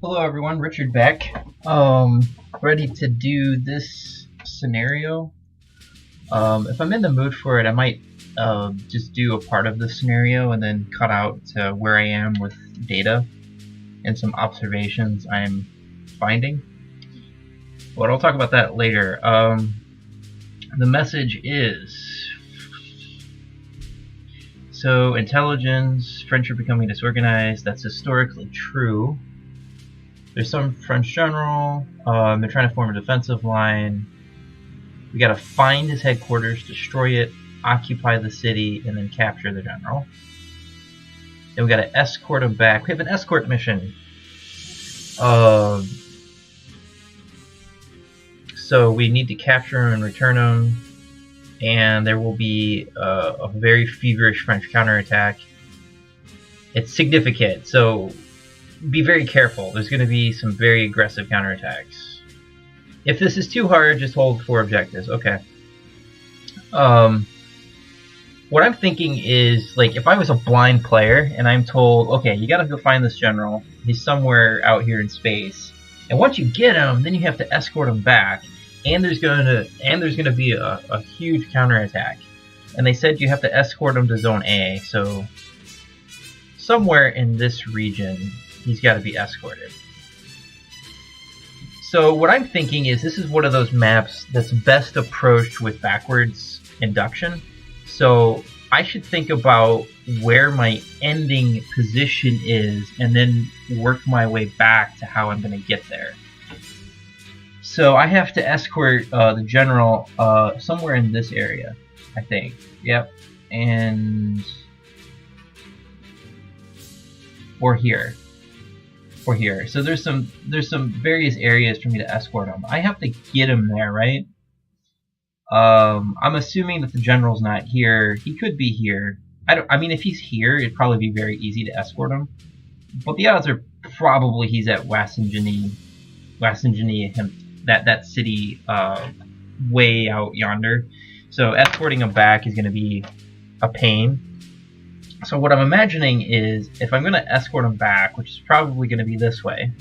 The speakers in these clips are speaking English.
Hello everyone, Richard back. Ready to do this scenario. If I'm in the mood for it, I might just do a part of the scenario and then cut out to where I am with data and some observations I'm finding. But I'll talk about that later. The message is... So, intelligence, French are becoming disorganized. That's historically true. There's some French general. They're trying to form a defensive line. We gotta find his headquarters, destroy it, occupy the city, and then capture the general. Then we gotta escort him back. We have an escort mission. So we need to capture him and return him. And there will be a very feverish French counterattack. It's significant, so be very careful. There's going to be some very aggressive counterattacks. If this is too hard, just hold 4 objectives. Okay. What I'm thinking is, like, if I was a blind player and I'm told, okay, you gotta go find this general. He's somewhere out here in space. And once you get him, then you have to escort him back. And there's gonna be a huge counterattack. And they said you have to escort him to Zone A, so somewhere in this region he's got to be escorted. So what I'm thinking is this is one of those maps that's best approached with backwards induction. So I should think about where my ending position is and then work my way back to how I'm going to get there. So I have to escort the general somewhere in this area, I think. Yep, and or here. So there's some various areas for me to escort him. I have to get him there, right? I'm assuming that the general's not here. He could be here. I mean, if he's here, it'd probably be very easy to escort him. But the odds are probably he's at Wassigny, that city way out yonder. So escorting him back is going to be a pain. So what I'm imagining is, if I'm going to escort him back, which is probably going to be this way,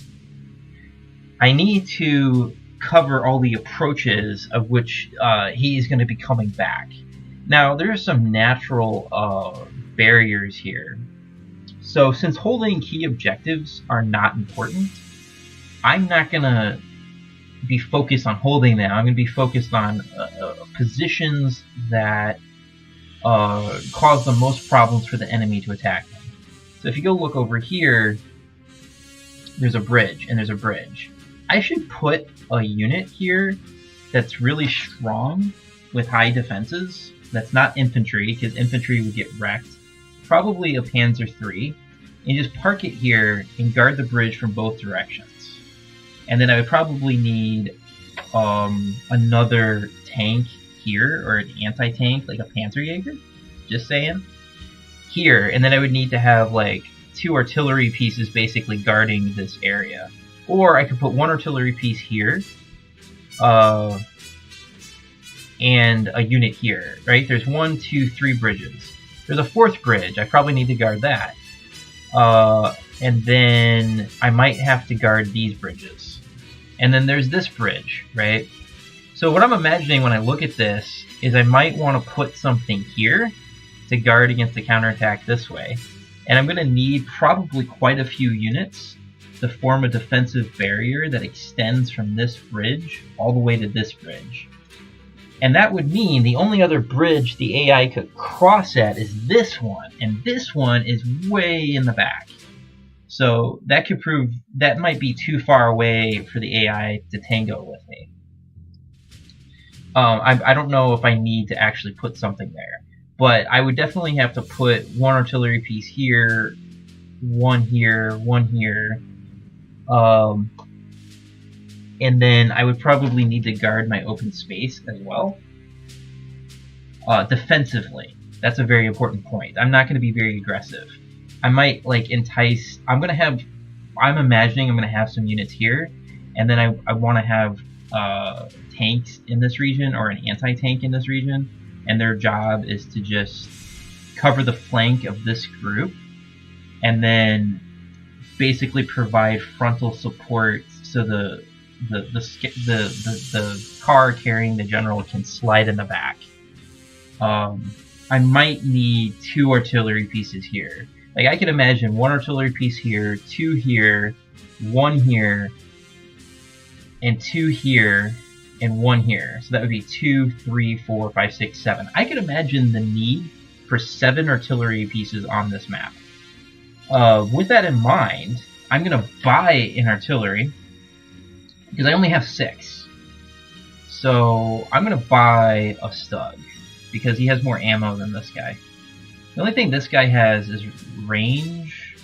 I need to cover all the approaches of which he's going to be coming back. Now, there are some natural barriers here. So since holding key objectives are not important, I'm not going to be focused on holding them. I'm going to be focused on positions that cause the most problems for the enemy to attack them. So if you go look over here, there's a bridge, and there's a bridge. I should put a unit here that's really strong with high defenses. That's not infantry, because infantry would get wrecked. Probably a Panzer III. And just park it here and guard the bridge from both directions. And then I would probably need another tank here, or an anti-tank, like a Panzer, just saying, here. And then I would need to have like 2 artillery pieces basically guarding this area. Or I could put 1 artillery piece here, and a unit here, right? There's 1, 2, 3 bridges. There's a 4th bridge. I probably need to guard that. And then I might have to guard these bridges. And then there's this bridge, right? So what I'm imagining when I look at this is I might want to put something here to guard against the counterattack this way. And I'm going to need probably quite a few units to form a defensive barrier that extends from this bridge all the way to this bridge. And that would mean the only other bridge the AI could cross at is this one. And this one is way in the back. So that could prove that might be too far away for the AI to tango with me. I don't know if I need to actually put something there, but I would definitely have to put 1 artillery piece here, 1 here, 1 here, and then I would probably need to guard my open space as well. Defensively, that's a very important point. I'm not going to be very aggressive. I might like entice. I'm imagining I'm gonna have some units here, and then I want to have tanks in this region, or an anti-tank in this region, and their job is to just cover the flank of this group, and then basically provide frontal support so the car carrying the general can slide in the back. I might need 2 artillery pieces here. Like, I can imagine 1 artillery piece here, 2 here, 1 here, and 2 here, and 1 here. So that would be 2, 3, 4, 5, 6, 7. I could imagine the need for 7 artillery pieces on this map. With that in mind, I'm going to buy an artillery, because I only have 6. So I'm going to buy a Stug, because he has more ammo than this guy. The only thing this guy has is range,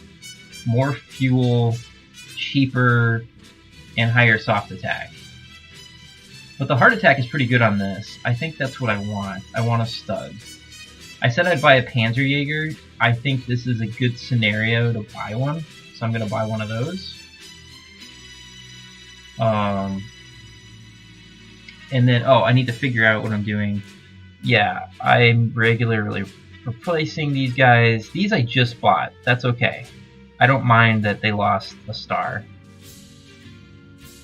more fuel, cheaper, and higher soft attack. But the hard attack is pretty good on this. I think that's what I want. I want a Stug. I said I'd buy a Panzerjäger. I think this is a good scenario to buy one, so I'm going to buy one of those. And then, I need to figure out what I'm doing. Yeah, I'm regularly replacing these guys. These I just bought. That's okay. I don't mind that they lost a star.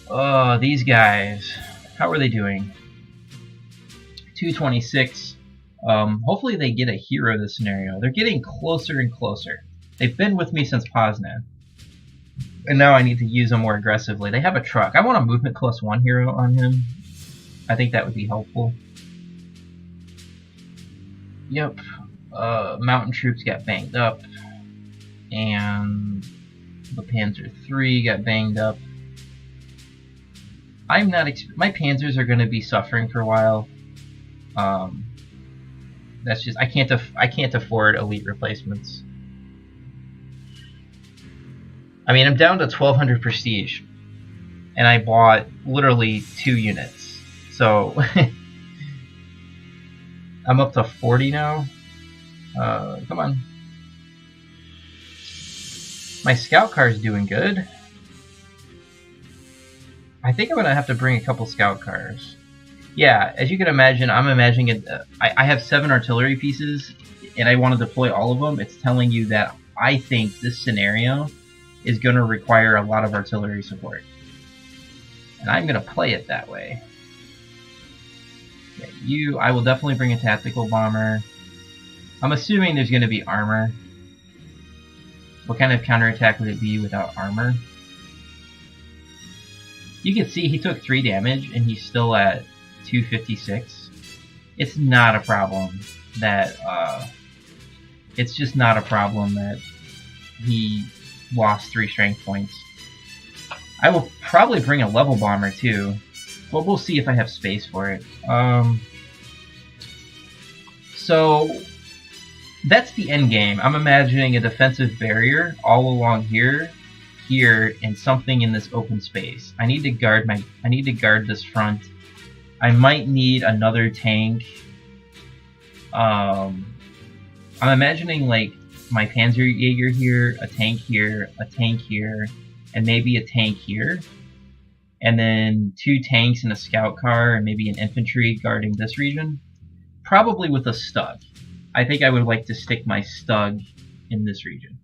Oh, these guys. How are they doing? 226. Hopefully they get a hero this scenario. They're getting closer and closer. They've been with me since Poznan. And now I need to use them more aggressively. They have a truck. I want a movement +1 hero on him. I think that would be helpful. Yep. Mountain troops got banged up. And the Panzer III got banged up. I'm not. My Panzers are going to be suffering for a while. That's just I can't afford elite replacements. I mean, I'm down to 1200 prestige, and I bought literally 2 units. So I'm up to 40 now. Come on. My scout car is doing good. I think I'm going to have to bring a couple scout cars. Yeah, as you can imagine, I'm imagining it. I have 7 artillery pieces, and I want to deploy all of them. It's telling you that I think this scenario is going to require a lot of artillery support. And I'm going to play it that way. Yeah, I will definitely bring a tactical bomber. I'm assuming there's going to be armor. What kind of counterattack would it be without armor? You can see he took 3 damage and he's still at 256. It's not a problem that it's just not a problem that he lost 3 strength points. I will probably bring a level bomber too, but we'll see if I have space for it. So that's the end game. I'm imagining a defensive barrier all along here, and something in this open space. I need to guard this front. I might need another tank. I'm imagining like my Panzerjäger here, a tank here, and maybe a tank here. And then 2 tanks and a scout car and maybe an infantry guarding this region. Probably with a Stug. I think I would like to stick my Stug in this region.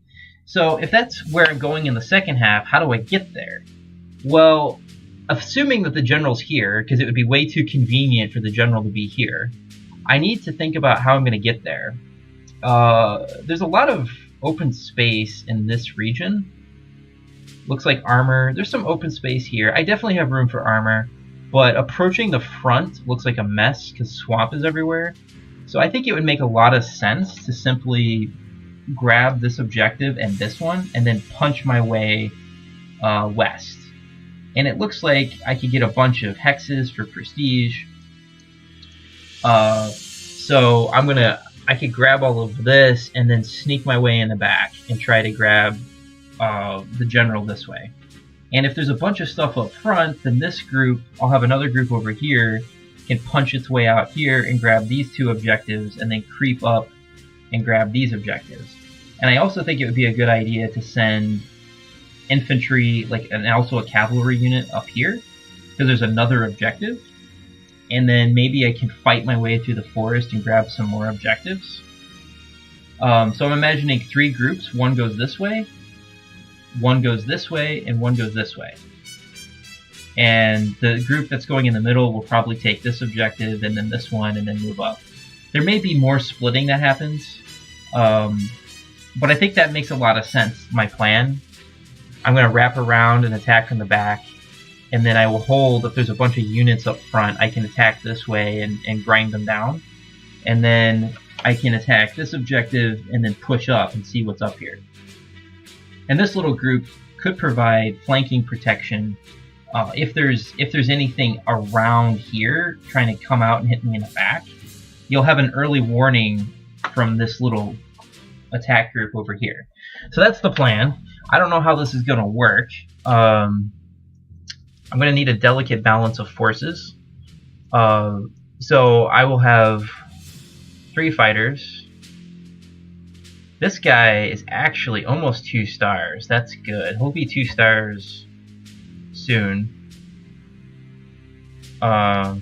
So if that's where I'm going in the second half, how do I get there? Well, assuming that the general's here, because it would be way too convenient for the general to be here, I need to think about how I'm going to get there. There's a lot of open space in this region. Looks like armor. There's some open space here. I definitely have room for armor, but approaching the front looks like a mess because swamp is everywhere. So I think it would make a lot of sense to simply grab this objective and this one, and then punch my way west. And it looks like I could get a bunch of hexes for prestige. So I could grab all of this and then sneak my way in the back and try to grab the general this way. And if there's a bunch of stuff up front, then this group, I'll have another group over here, can punch its way out here and grab these 2 objectives and then creep up and grab these objectives. And I also think it would be a good idea to send infantry, and also a cavalry unit up here, because there's another objective. And then maybe I can fight my way through the forest and grab some more objectives. So I'm imagining 3 groups. One goes this way, one goes this way and one goes this way. And the group that's going in the middle will probably take this objective and then this one and then move up. There may be more splitting that happens, but I think that makes a lot of sense, my plan. I'm going to wrap around and attack from the back, and then I will hold, if there's a bunch of units up front, I can attack this way and grind them down. And then I can attack this objective and then push up and see what's up here. And this little group could provide flanking protection if there's anything around here trying to come out and hit me in the back. You'll have an early warning from this little attack group over here. So that's the plan. I don't know how this is going to work. I'm going to need a delicate balance of forces. So I will have 3 fighters. This guy is actually almost 2 stars. That's good. He'll be 2 stars soon. I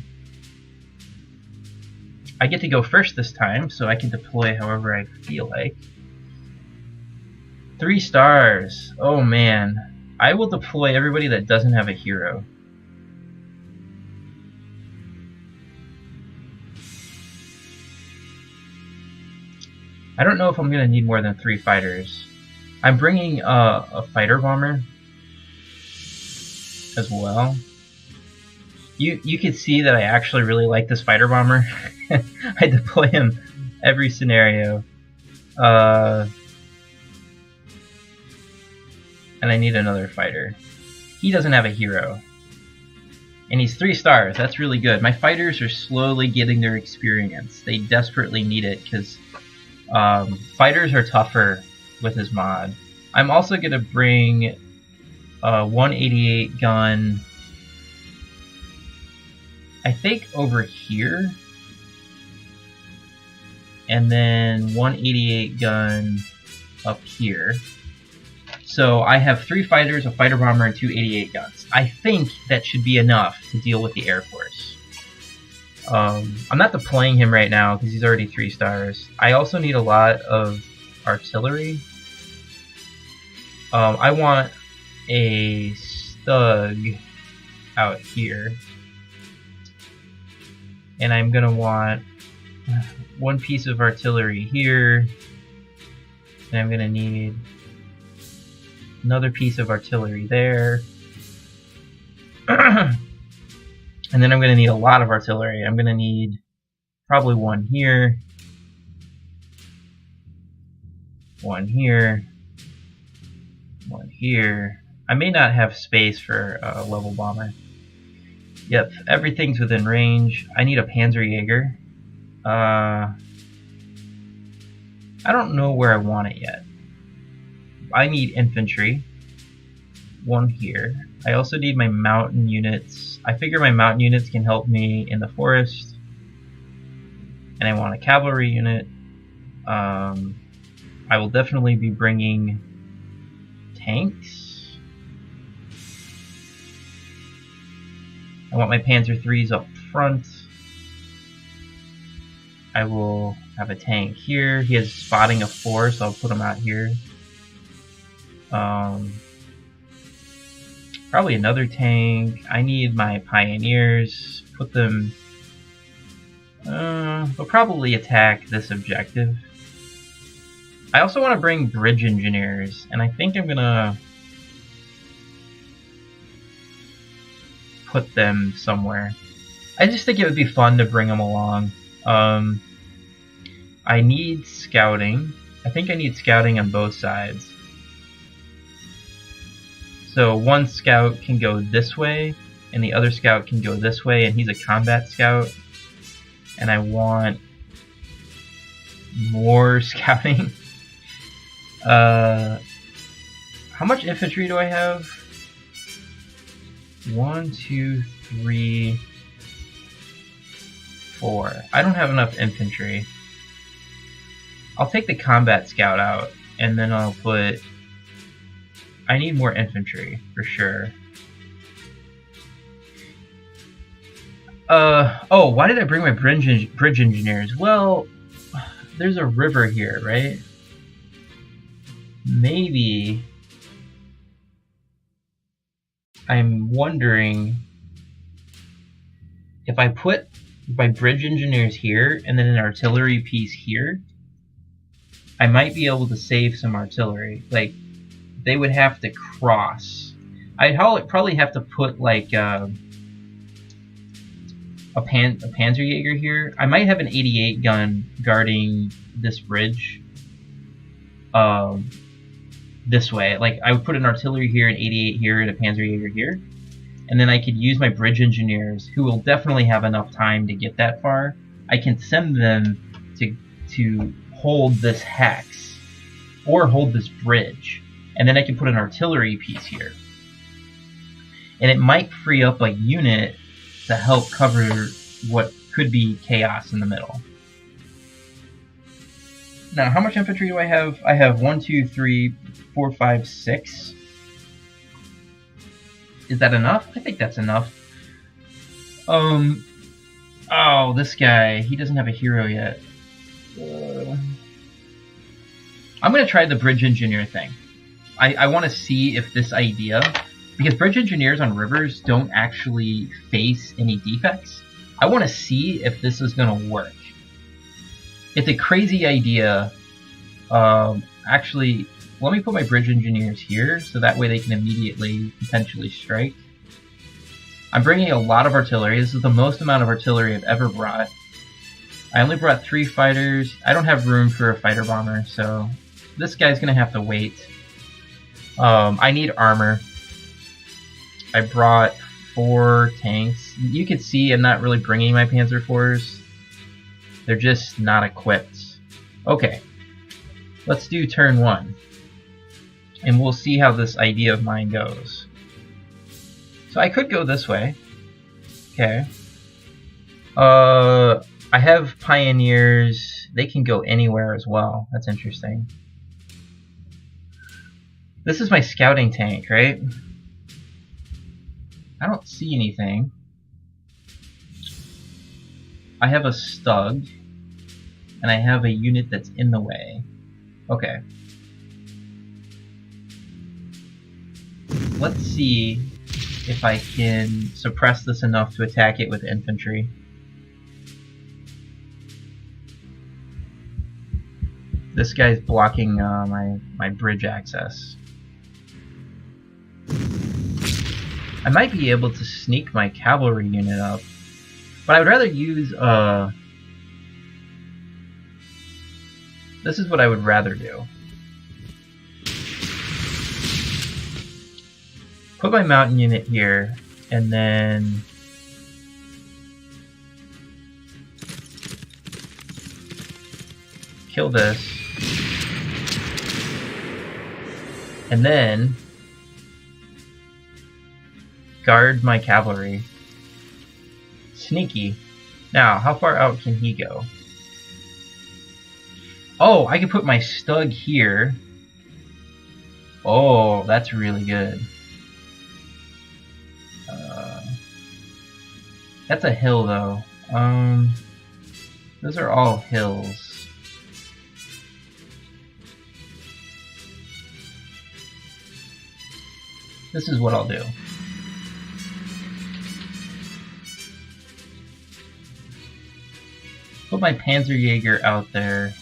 get to go first this time, so I can deploy however I feel like. 3 stars. Oh man. I will deploy everybody that doesn't have a hero. I don't know if I'm going to need more than 3 fighters. I'm bringing a fighter bomber as well. You can see that I actually really like this fighter bomber. I deploy him every scenario. And I need another fighter. He doesn't have a hero. And he's 3 stars. That's really good. My fighters are slowly getting their experience. They desperately need it because fighters are tougher with his mod. I'm also going to bring a 188 gun, I think, over here. And then 188 gun up here. So I have 3 fighters, a fighter bomber, and 2 88 guns. I think that should be enough to deal with the Air Force. I'm not deploying him right now because he's already 3 stars. I also need a lot of artillery. I want a Stug out here. And I'm going to want 1 piece of artillery here. And I'm going to need another piece of artillery there. And then I'm going to need a lot of artillery. I'm going to need probably 1 here. 1 here. 1 here. I may not have space for a level bomber. Yep, everything's within range. I need a Panzer Jaeger. I don't know where I want it yet. I need infantry. 1 here. I also need my mountain units. I figure my mountain units can help me in the forest. And I want a cavalry unit. I will definitely be bringing tanks. I want my Panzer IIIs up front. I will have a tank here. He has spotting of 4, so I'll put him out here. Probably another tank. I need my pioneers. Put them... they'll probably attack this objective. I also want to bring bridge engineers, and I think I'm gonna put them somewhere. I just think it would be fun to bring them along. I need scouting. I think I need scouting on both sides. So 1 scout can go this way, and the other scout can go this way, and he's a combat scout. And I want more scouting. How much infantry do I have? 1, 2, 3, 4. I don't have enough infantry. I'll take the combat scout out, and then I'll put... I need more infantry, for sure. Oh, why did I bring my bridge engineers? Well, there's a river here, right? Maybe I'm wondering if I put my bridge engineers here and then an artillery piece here, I might be able to save some artillery. Like, they would have to cross. I'd probably have to put like a Panzerjäger here. I might have an 88 gun guarding this bridge. This way. Like, I would put an artillery here, an 88 here, and a Panzerjäger here. And then I could use my bridge engineers, who will definitely have enough time to get that far. I can send them to hold this hex, or hold this bridge. And then I can put an artillery piece here. And it might free up a unit to help cover what could be chaos in the middle. Now, how much infantry do I have? I have 1, 2, 3, 4, 5, 6. Is that enough? I think that's enough. Oh, this guy. He doesn't have a hero yet. I'm going to try the bridge engineer thing. I want to see if this idea... Because bridge engineers on rivers don't actually face any defects. I want to see if this is going to work. It's a crazy idea. Actually, let me put my bridge engineers here, so that way they can immediately potentially strike. I'm bringing a lot of artillery. This is the most amount of artillery I've ever brought. I only brought 3 fighters. I don't have room for a fighter bomber, so this guy's going to have to wait. I need armor. I brought 4 tanks. You can see I'm not really bringing my Panzer IVs. They're just not equipped. Okay, let's do turn 1. And we'll see how this idea of mine goes. So I could go this way. Okay. I have pioneers. They can go anywhere as well. That's interesting. This is my scouting tank, right? I don't see anything. I have a Stug, and I have a unit that's in the way. Okay. Let's see if I can suppress this enough to attack it with infantry. This guy's blocking my bridge access. I might be able to sneak my cavalry unit up, but I would rather use this is what I would rather do. Put my mountain unit here, and then kill this, and then guard my cavalry. Sneaky. Now, how far out can he go? Oh, I can put my Stug here. Oh, that's really good. That's a hill, though. Those are all hills. This is what I'll do. Put my Panzerjäger out there.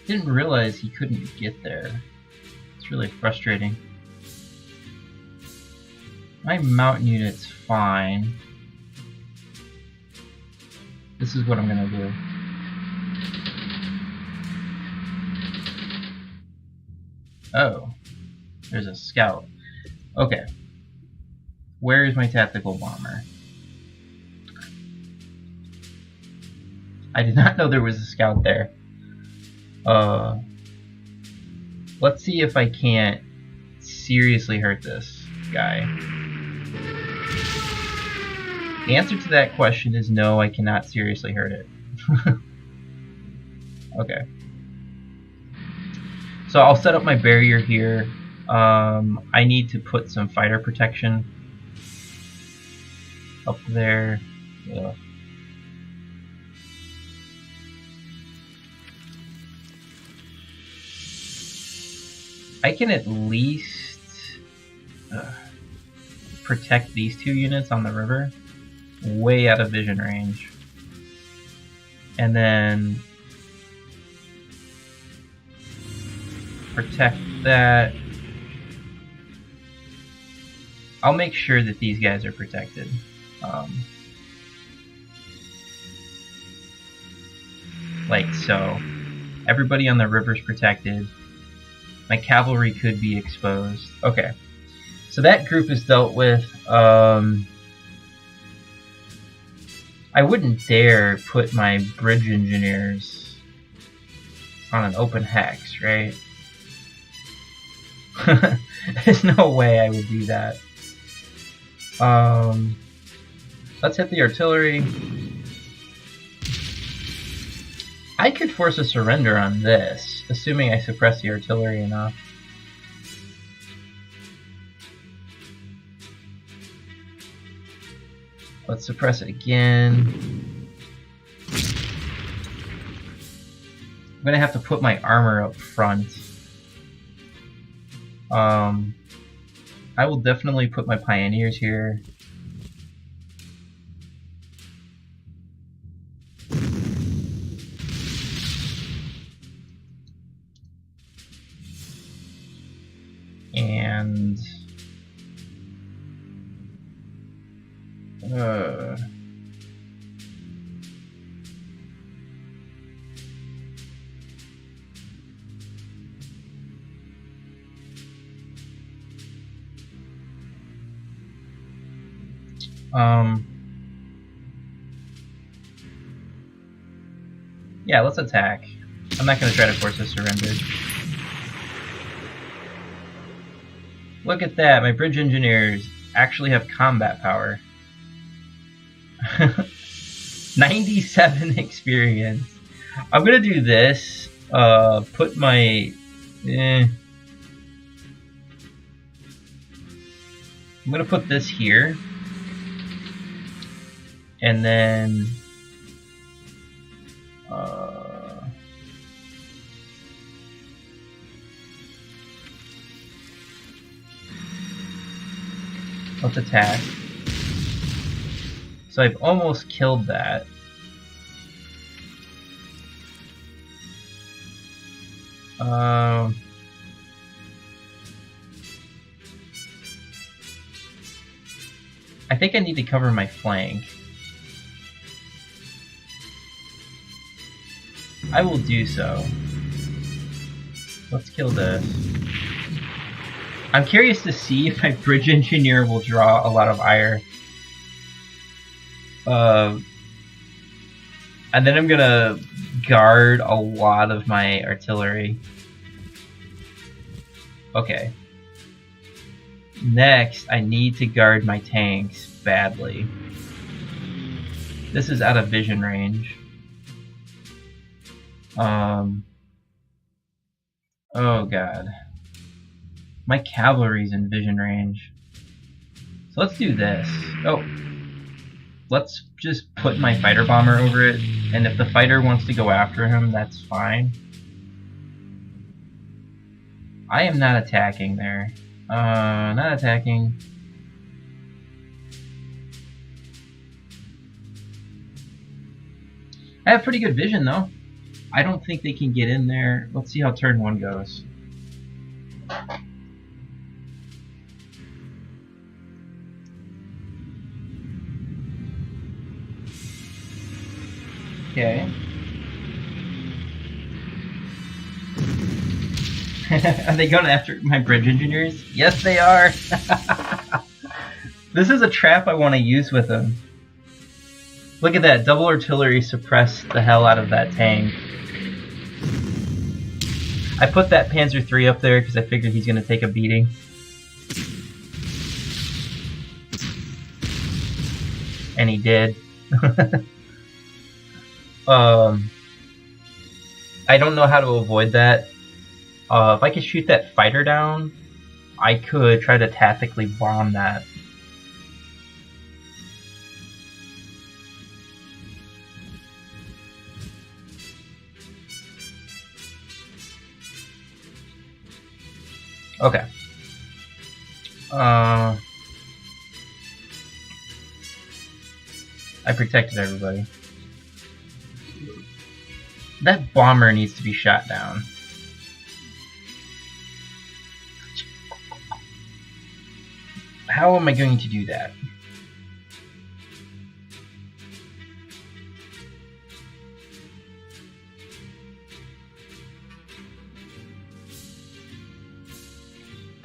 Didn't realize he couldn't get there. It's really frustrating. My mountain unit's fine. This is what I'm gonna do. Oh, there's a scout. Okay. Where is my tactical bomber? I did not know there was a scout there. Let's see if I can't seriously hurt this guy. The answer to that question is no, I cannot seriously hurt it. Okay. So I'll set up my barrier here. I need to put some fighter protection up there. Ugh. I can at least protect these 2 units on the river, way out of vision range. And then protect that. I'll make sure that these guys are protected. Like so. Everybody on the river's protected. My cavalry could be exposed. Okay. So that group is dealt with. I wouldn't dare put my bridge engineers on an open hex, right? There's no way I would do that. Let's hit the artillery. I could force a surrender on this, assuming I suppress the artillery enough. Let's suppress it again. I'm gonna have to put my armor up front. I will definitely put my pioneers here. And yeah, let's attack. I'm not going to try to force a surrender. Look at that, my bridge engineers actually have combat power. 97 experience. I'm going to do this, put my... I'm going to put this here. And then... let's attack. So I've almost killed that. I think I need to cover my flank. I will do so. Let's kill this. I'm curious to see if my bridge engineer will draw a lot of ire. And then I'm gonna guard a lot of my artillery. Okay. Next, I need to guard my tanks badly. This is out of vision range. Oh god. My cavalry's in vision range. So let's do this. Oh. Let's just put my fighter bomber over it, and if the fighter wants to go after him, that's fine. I am not attacking there. Not attacking. I have pretty good vision though. I don't think they can get in there. Let's see how turn 1 goes. Okay. Are they going after my bridge engineers? Yes, they are! This is a trap I want to use with them. Look at that, double artillery suppressed the hell out of that tank. I put that Panzer III up there because I figured he's going to take a beating. And he did. I don't know how to avoid that. If I could shoot that fighter down, I could try to tactically bomb that. Okay. I protected everybody. That bomber needs to be shot down. How am I going to do that?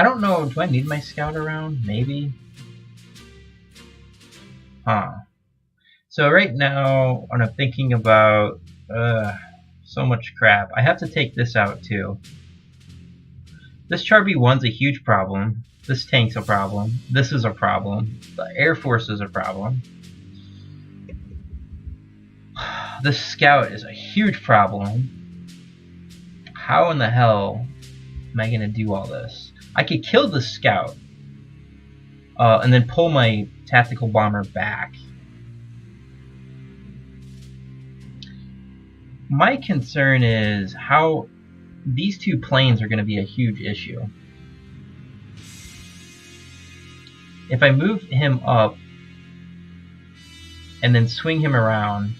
I don't know, do I need my scout around? Maybe? Huh. So right now, when I'm thinking about so much crap, I have to take this out too. This Char B1's a huge problem. This tank's a problem. This is a problem. The Air Force is a problem. This scout is a huge problem. How in the hell am I gonna do all this? I could kill the scout and then pull my tactical bomber back. My concern is how these two planes are going to be a huge issue. If I move him up and then swing him around,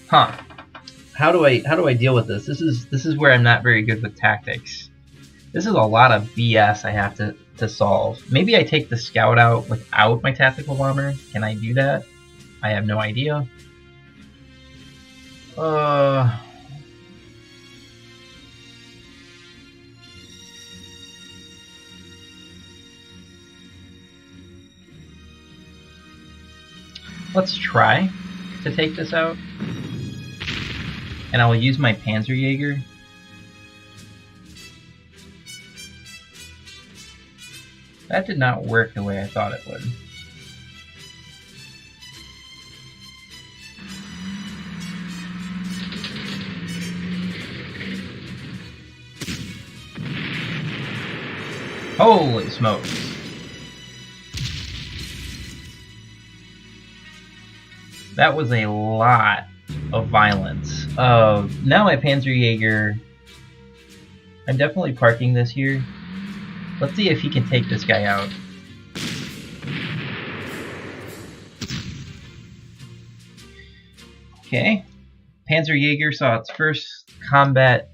huh? How do I deal with this? This is where I'm not very good with tactics. This is a lot of BS I have to solve. Maybe I take the scout out without my tactical bomber. Can I do that? I have no idea. Let's try to take this out. And I will use my Panzer. That did not work the way I thought it would. Holy smokes. That was a lot of violence. Now my Panzer, I'm definitely parking this here. Let's see if he can take this guy out. Okay. Panzer saw its first combat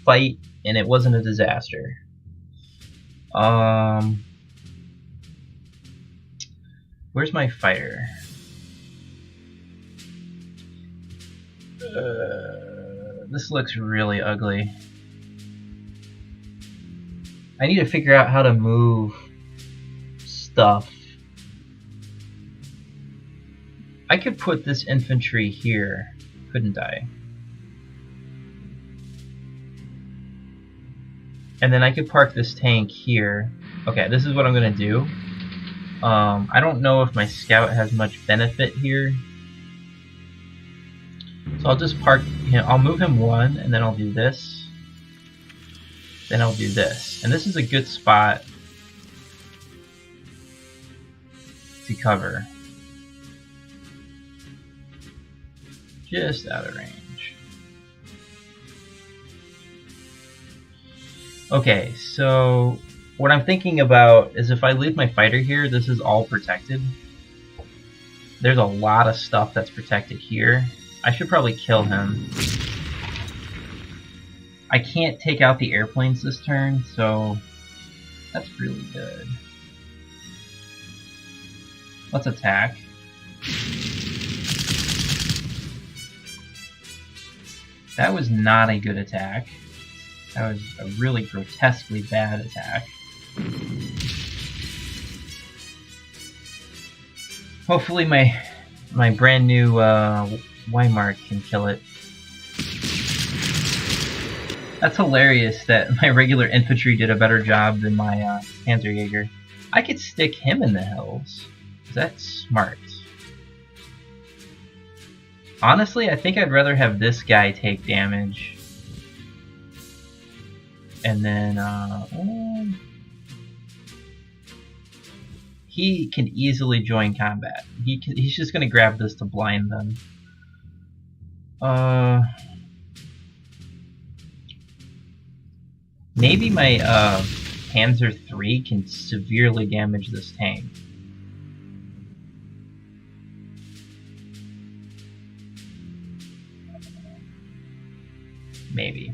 fight and it wasn't a disaster. Where's my fighter? This looks really ugly. I need to figure out how to move stuff. I could put this infantry here, couldn't I? And then I could park this tank here. Okay, this is what I'm gonna do. I don't know if my scout has much benefit here. So I'll just park him, I'll move him one, and then I'll do this. Then I'll do this. And this is a good spot to cover. Just out of range. Okay, so what I'm thinking about is if I leave my fighter here, this is all protected. There's a lot of stuff that's protected here. I should probably kill him. I can't take out the airplanes this turn, so that's really good. Let's attack. That was not a good attack. That was a really grotesquely bad attack. Hopefully my brand new Weimar can kill it. That's hilarious that my regular infantry did a better job than my Panzer. I could stick him in the hills. That's smart. Honestly, I think I'd rather have this guy take damage. And then, he can easily join combat. He's just going to grab this to blind them. Maybe my Panzer III can severely damage this tank. Maybe.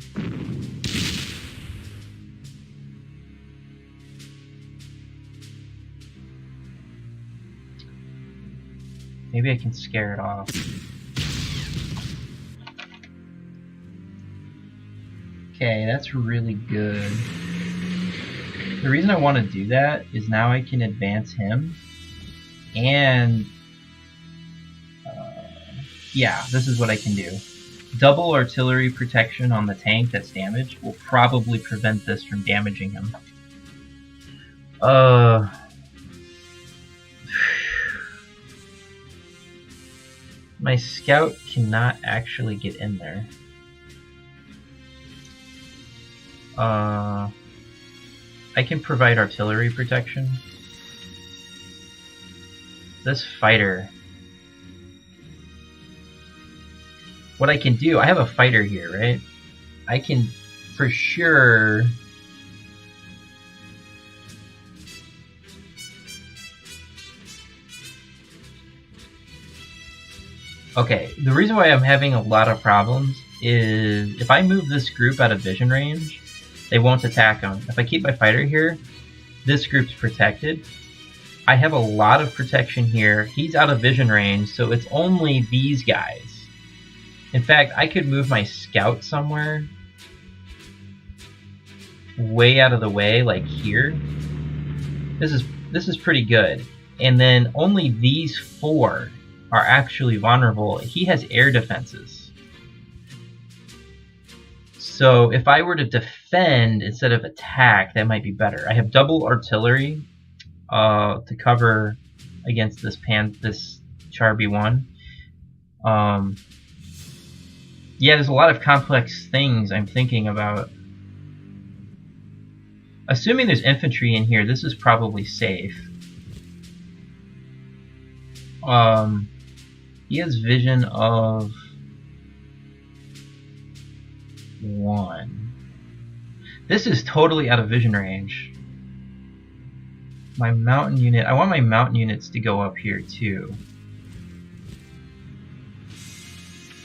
Maybe I can scare it off. Okay, that's really good. The reason I want to do that is now I can advance him, and yeah, this is what I can do. Double artillery protection on the tank that's damaged will probably prevent this from damaging him. My scout cannot actually get in there. I can provide artillery protection. This fighter. What I can do, I have a fighter here, right? I can for sure okay, the reason why I'm having a lot of problems is if I move this group out of vision range, they won't attack them. If I keep my fighter here, this group's protected. I have a lot of protection here. He's out of vision range, so it's only these guys. In fact, I could move my scout somewhere way out of the way, like here. This is pretty good. And then only these four are actually vulnerable. He has air defenses. So if I were to defend instead of attack, that might be better. I have double artillery to cover against this Char B1. Yeah, there's a lot of complex things I'm thinking about. Assuming there's infantry in here, this is probably safe. He has vision of 1. This is totally out of vision range. My mountain unit, I want my mountain units to go up here too.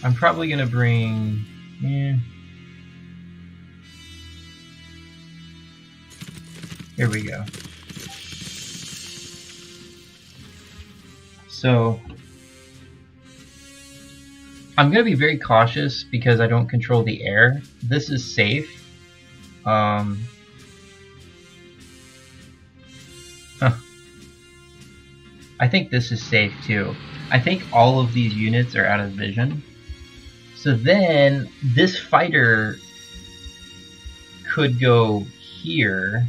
I'm probably gonna bring, here we go. So I'm gonna be very cautious because I don't control the air. This is safe. I think this is safe too. I think all of these units are out of vision. So then this fighter could go here.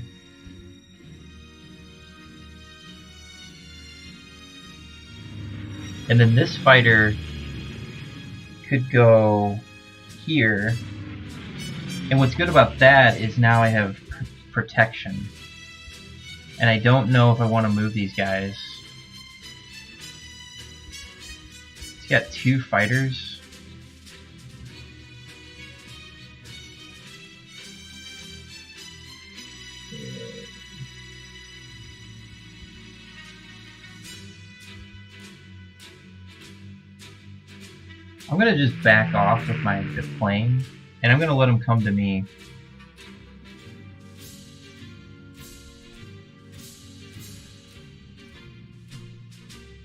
And then this fighter could go here. And what's good about that is now I have protection. And I don't know if I want to move these guys. He's got 2 fighters. I'm gonna just back off with my plane, and I'm gonna let him come to me.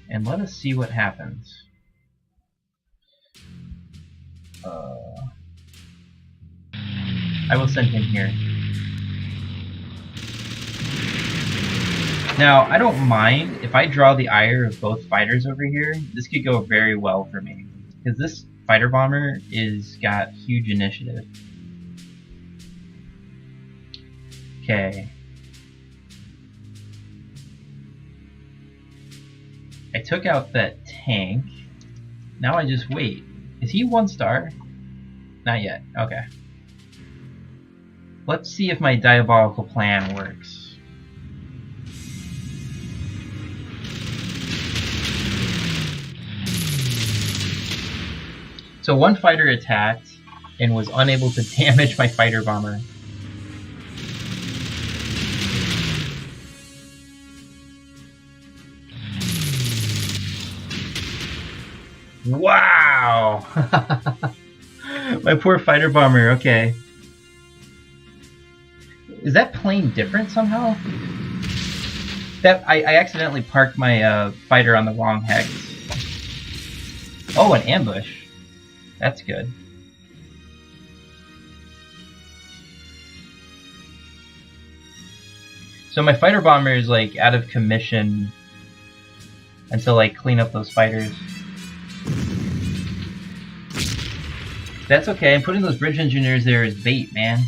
And let us see what happens. I will send him here. Now, I don't mind if I draw the ire of both fighters over here. This could go very well for me. Because this fighter bomber is got huge initiative. Okay. I took out that tank. Now I just wait. Is he 1 star? Not yet. Okay. Let's see if my diabolical plan works. So one fighter attacked and was unable to damage my fighter bomber. Wow! My poor fighter bomber, okay. Is that plane different somehow? I accidentally parked my fighter on the wrong hex. Oh, an ambush. That's good. So my fighter bomber is like out of commission until I clean up those fighters. That's okay, I'm putting those bridge engineers there as bait, man.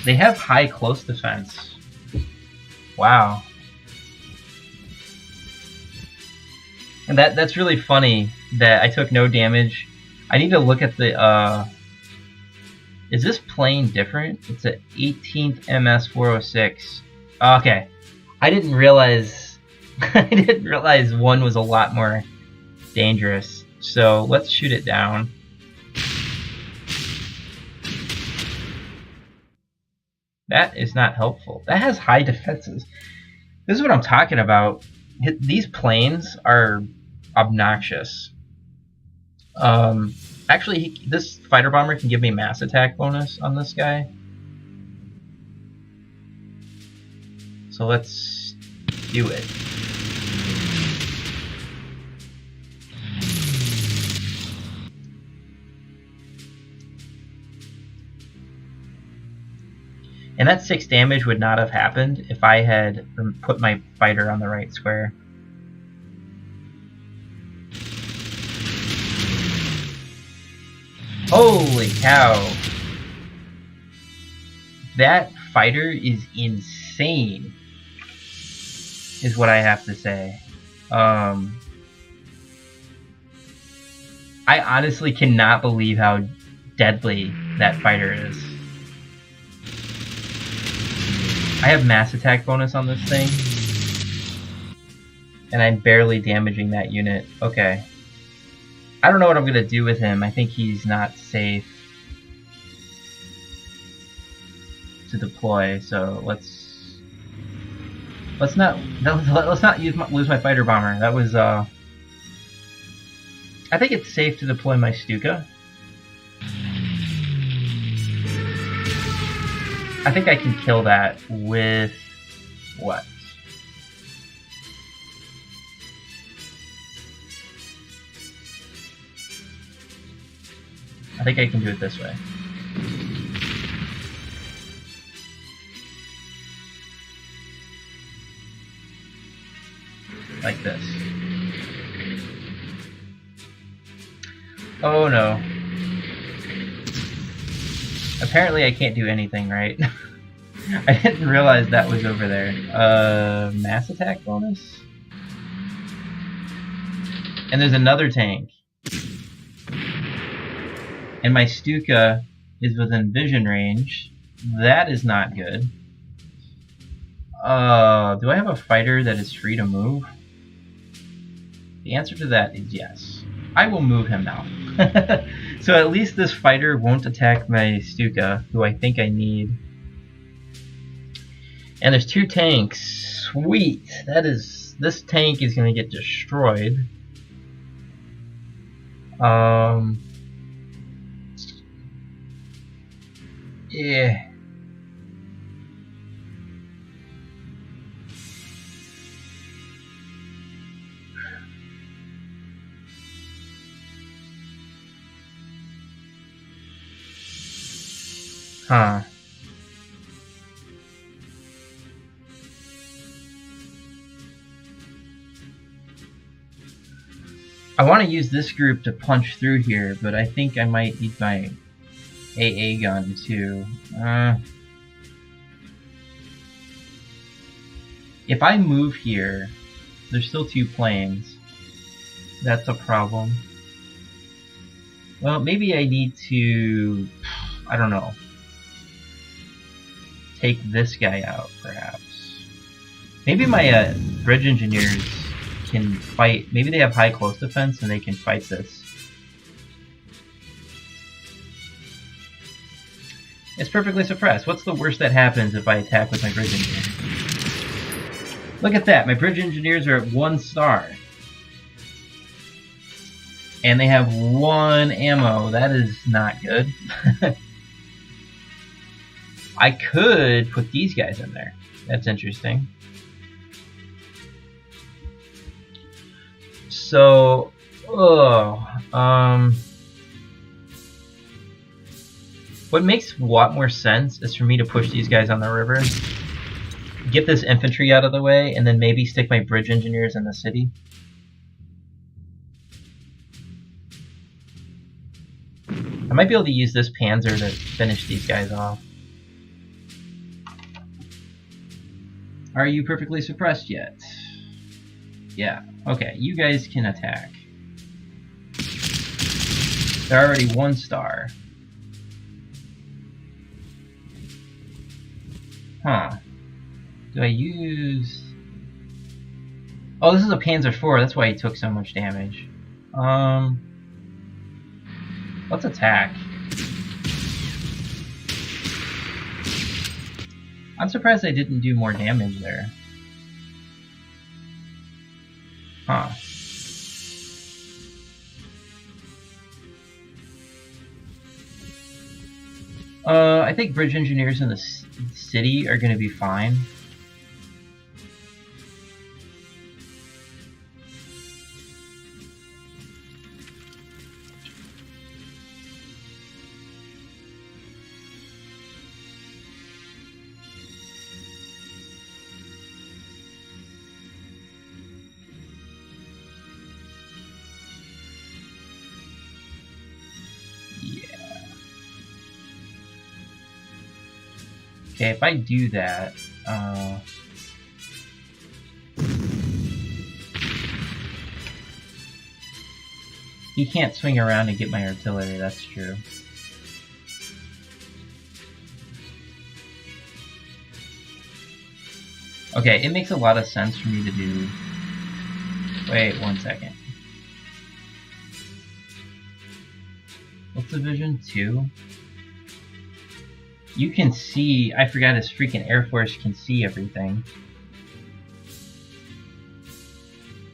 They have high close defense. Wow. And that's really funny that I took no damage. I need to look at the is this plane different? It's a 18th MS 406. Okay. I didn't realize one was a lot more dangerous. So let's shoot it down. That is not helpful. That has high defenses. This is what I'm talking about. These planes are obnoxious. Actually, this fighter bomber can give me mass attack bonus on this guy. So let's do it. And that 6 damage would not have happened if I had put my fighter on the right square. Holy cow! That fighter is insane, is what I have to say. I honestly cannot believe how deadly that fighter is. I have mass attack bonus on this thing, and I'm barely damaging that unit. Okay. I don't know what I'm gonna do with him. I think he's not safe to deploy, so let's not lose my fighter bomber. That was I think it's safe to deploy my Stuka. I think I can kill that with what? I think I can do it this way. Like this. Oh no. Apparently I can't do anything, right? I didn't realize that was over there. Mass attack bonus? And there's another tank. And my Stuka is within vision range. That is not good. Do I have a fighter that is free to move? The answer to that is yes. I will move him now. So at least this fighter won't attack my Stuka, who I think I need. And there's 2 tanks. Sweet. This tank is gonna get destroyed. Yeah. Huh. I want to use this group to punch through here, but I think I might need my AA gun too. If I move here, there's still 2 planes. That's a problem. Well, maybe I need to, I don't know, take this guy out, perhaps. Maybe my bridge engineers can fight. Maybe they have high close defense and they can fight this. It's perfectly suppressed. What's the worst that happens if I attack with my bridge engineers? Look at that. My bridge engineers are at 1 star. And they have 1 ammo. That is not good. I could put these guys in there. That's interesting. So, what makes a lot more sense is for me to push these guys on the river, get this infantry out of the way, and then maybe stick my bridge engineers in the city. I might be able to use this Panzer to finish these guys off. Are you perfectly suppressed yet? Yeah. Okay, you guys can attack. They're already 1 star. Huh. Do I use... Oh, this is a Panzer IV, that's why he took so much damage. Let's attack. I'm surprised I didn't do more damage there. Huh. I think bridge engineers in the city are going to be fine. Okay, if I do that, he can't swing around and get my artillery, that's true. Okay, it makes a lot of sense for me to do... Wait, 1 second. What's Division 2? You can see... I forgot his freaking Air Force can see everything.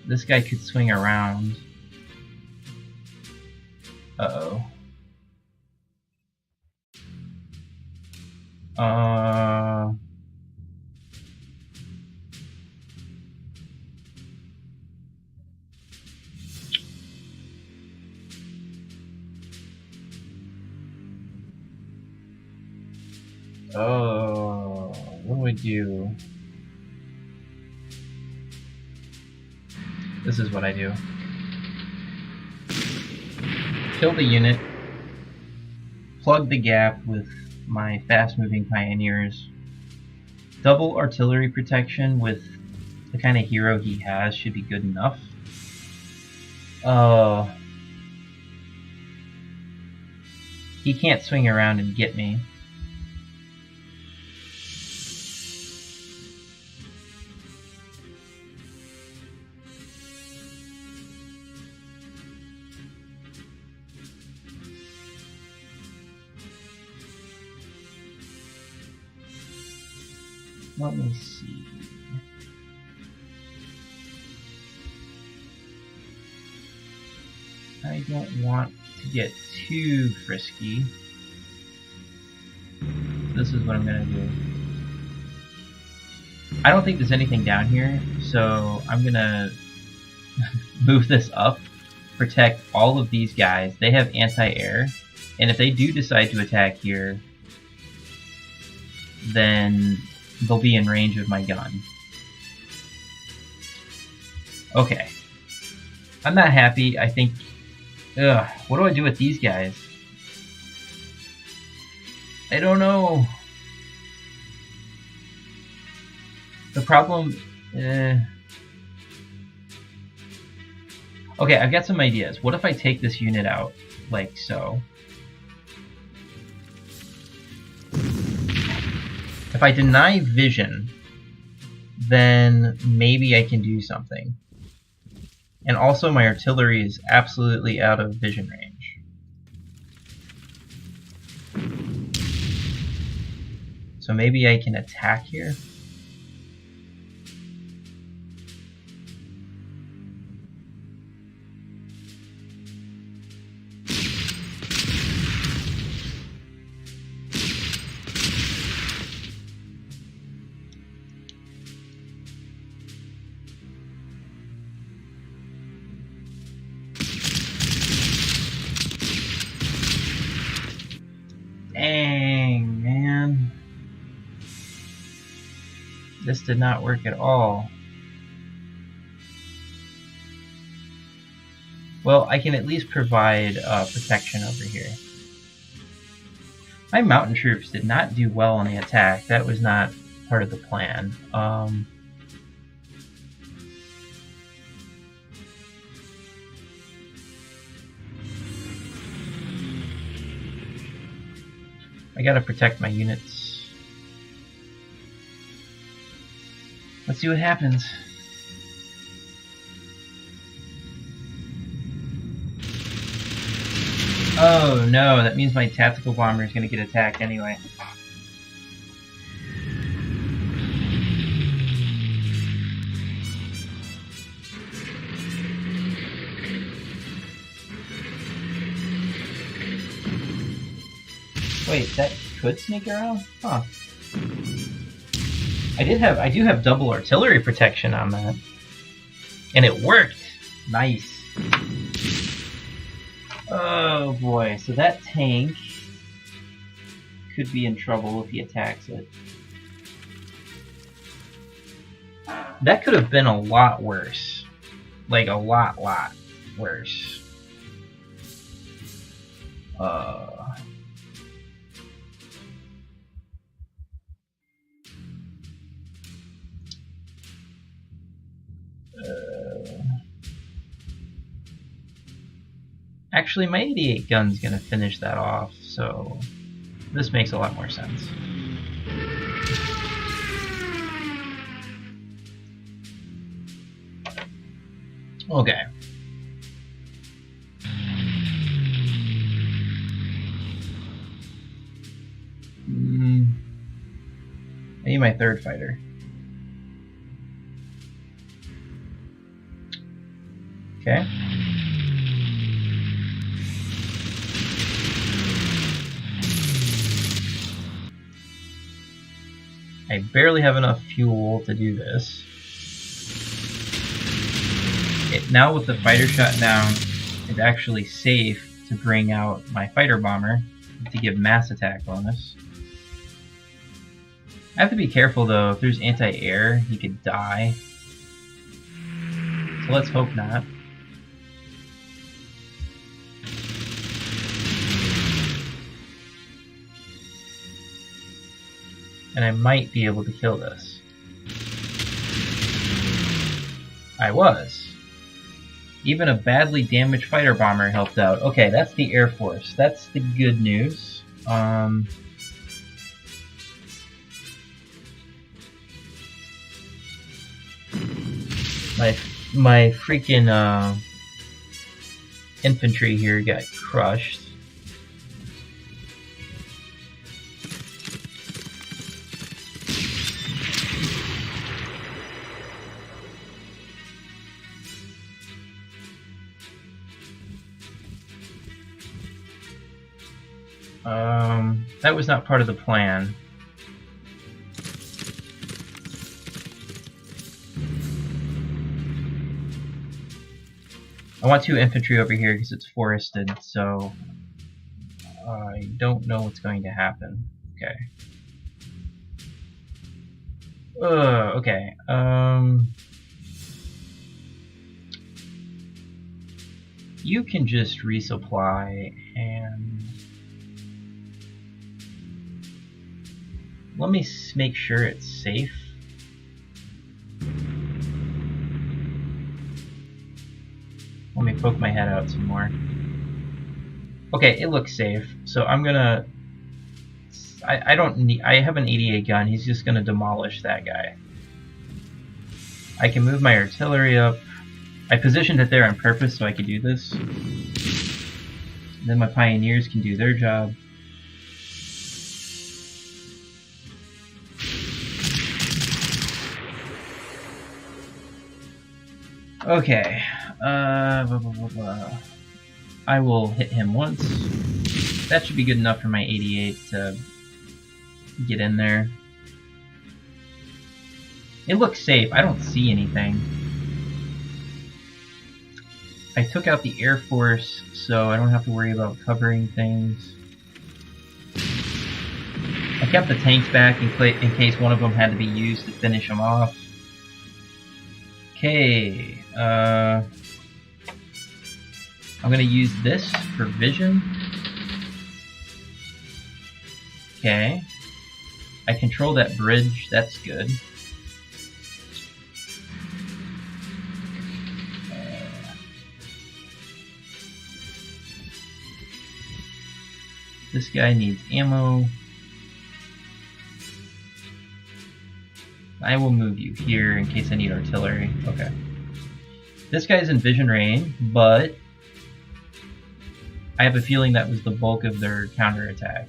This guy could swing around. Uh-oh. Oh, what do I do? This is what I do. Kill the unit, plug the gap with my fast-moving pioneers, double artillery protection with the kind of hero he has should be good enough. He can't swing around and get me. Let me see. I don't want to get too frisky. This is what I'm gonna do. I don't think there's anything down here, so I'm gonna move this up, protect all of these guys. They have anti-air, and if they do decide to attack here, then they'll be in range of my gun. Okay. I'm not happy. I think... Ugh, what do I do with these guys? I don't know. The problem... Okay, I've got some ideas. What if I take this unit out, like so? If I deny vision, then maybe I can do something. And also my artillery is absolutely out of vision range. So maybe I can attack here? Dang, man. This did not work at all. Well, I can at least provide protection over here. My mountain troops did not do well on the attack. That was not part of the plan. I gotta protect my units. Let's see what happens. Oh no, that means my tactical bomber is gonna get attacked anyway. Wait, that could sneak around? Huh. I do have double artillery protection on that. And it worked! Nice. Oh boy, so that tank could be in trouble if he attacks it. That could have been a lot worse. Like a lot worse. Actually, my 88 gun's gonna finish that off, so this makes a lot more sense. Okay. I need my third fighter. Okay. I barely have enough fuel to do this. Now with the fighter shot down, it's actually safe to bring out my fighter bomber to give mass attack bonus. I have to be careful though, if there's anti-air, he could die. So let's hope not. And I might be able to kill this. I was. Even a badly damaged fighter bomber helped out. Okay, that's the Air Force. That's the good news. My freaking infantry here got crushed. That was not part of the plan. I want 2 infantry over here because it's forested, so I don't know what's going to happen. Okay. Okay. You can just resupply and let me make sure it's safe. Let me poke my head out some more. Okay, it looks safe. So I'm gonna. I don't need. I have an 88 gun. He's just gonna demolish that guy. I can move my artillery up. I positioned it there on purpose so I could do this. Then my pioneers can do their job. Okay. Blah, blah, blah, blah. I will hit him once. That should be good enough for my 88 to get in there. It looks safe. I don't see anything. I took out the Air Force, so I don't have to worry about covering things. I kept the tanks back in case one of them had to be used to finish them off. Okay, I'm gonna use this for vision. Okay. I control that bridge, that's good. This guy needs ammo. I will move you here in case I need artillery. Okay. This guy's in vision range, but I have a feeling that was the bulk of their counterattack.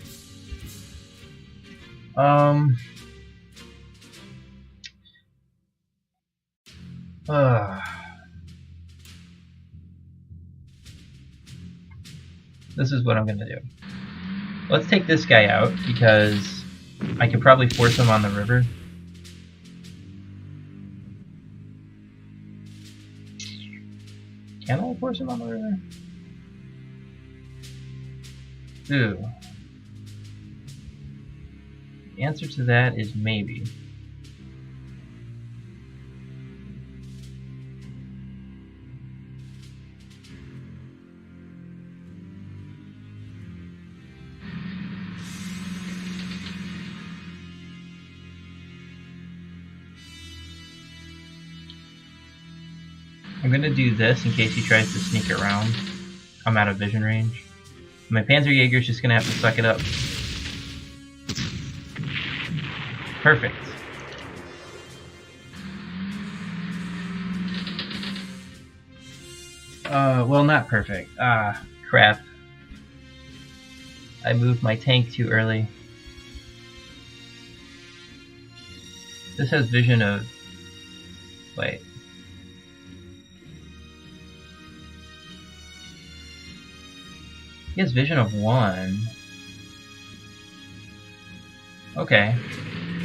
This is what I'm gonna do. Let's take this guy out because I could probably force him on the river. Can I force him on the river? Ooh. The answer to that is maybe. I'm gonna do this in case he tries to sneak around. I'm out of vision range. My Panzerjäger's just gonna have to suck it up. Perfect. Well, not perfect. Ah, crap. I moved my tank too early. This has vision of... Wait. He has vision of 1. Okay.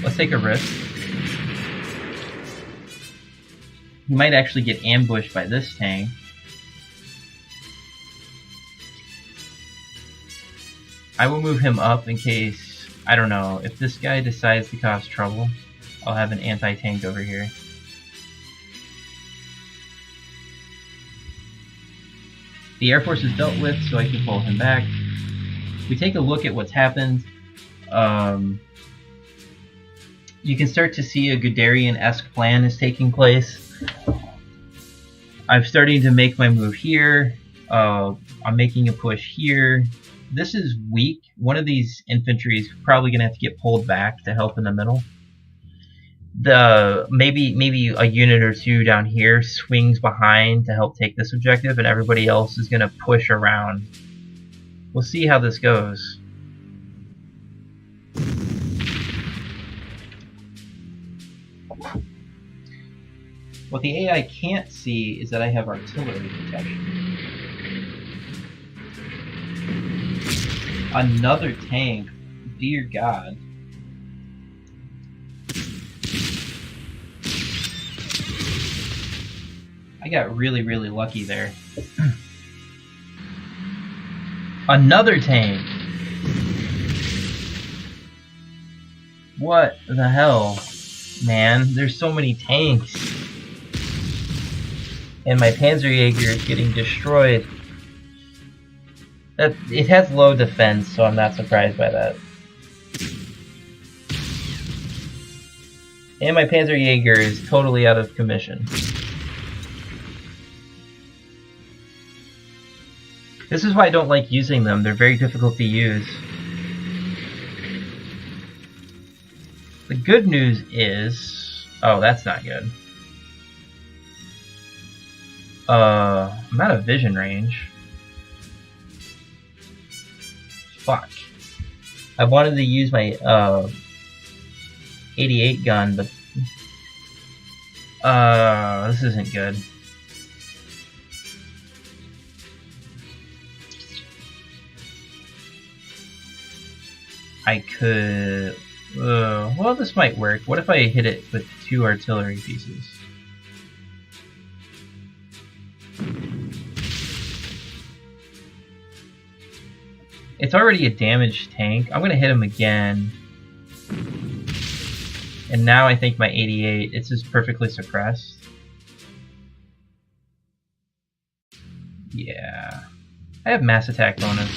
Let's take a risk. He might actually get ambushed by this tank. I will move him up in case, I don't know, if this guy decides to cause trouble, I'll have an anti-tank over here. The Air Force is dealt with, so I can pull him back. If we take a look at what's happened, you can start to see a Guderian-esque plan is taking place. I'm starting to make my move here. I'm making a push here. This is weak. One of these infantry is probably going to have to get pulled back to help in the middle. Maybe a unit or two down here swings behind to help take this objective, and everybody else is going to push around. We'll see how this goes. What the AI can't see is that I have artillery protection. Another tank. Dear God. I got really, really lucky there. Another tank! What the hell? Man, there's so many tanks. And my Panzerjäger is getting destroyed. It has low defense, so I'm not surprised by that. And my Panzerjäger is totally out of commission. This is why I don't like using them. They're very difficult to use. The good news is... Oh, that's not good. I'm out of vision range. Fuck. I wanted to use my 88 gun, but this isn't good. I could... well, this might work. What if I hit it with 2 artillery pieces? It's already a damaged tank. I'm gonna hit him again. And now I think my 88, it's just perfectly suppressed. Yeah. I have mass attack bonus.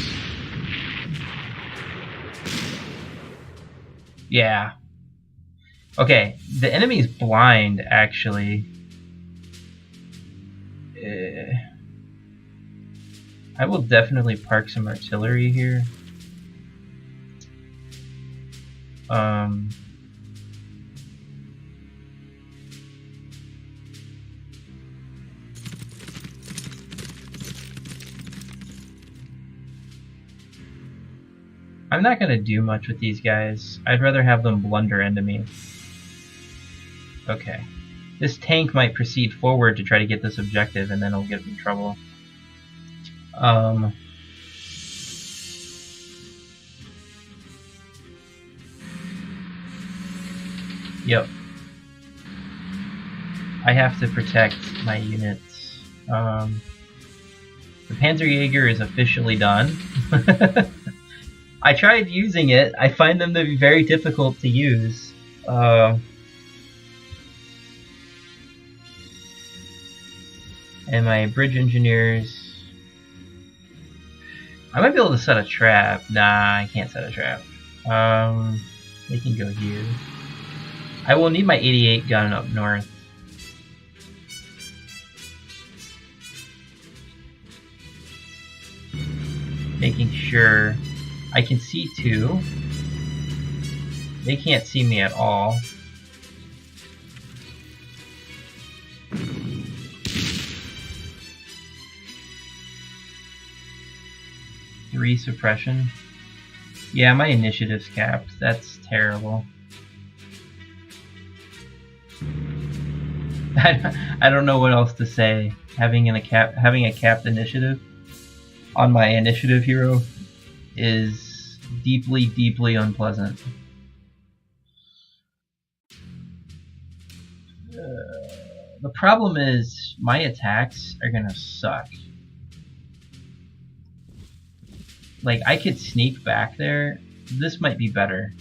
Yeah. Okay, the enemy's blind, actually. I will definitely park some artillery here. I'm not gonna do much with these guys. I'd rather have them blunder into me. Okay. This tank might proceed forward to try to get this objective, and then it'll get in trouble. Yep. I have to protect my units. The Panzer is officially done. I tried using it. I find them to be very difficult to use. And my bridge engineers... I might be able to set a trap. Nah, I can't set a trap. They can go here. I will need my 88 gun up north. Making sure I can see 2. They can't see me at all. Three suppression. Yeah, my initiative's capped. That's terrible. I don't know what else to say. Having a capped initiative on my initiative hero is deeply, deeply unpleasant. The problem is my attacks are gonna suck. Like, I could sneak back there. This might be better.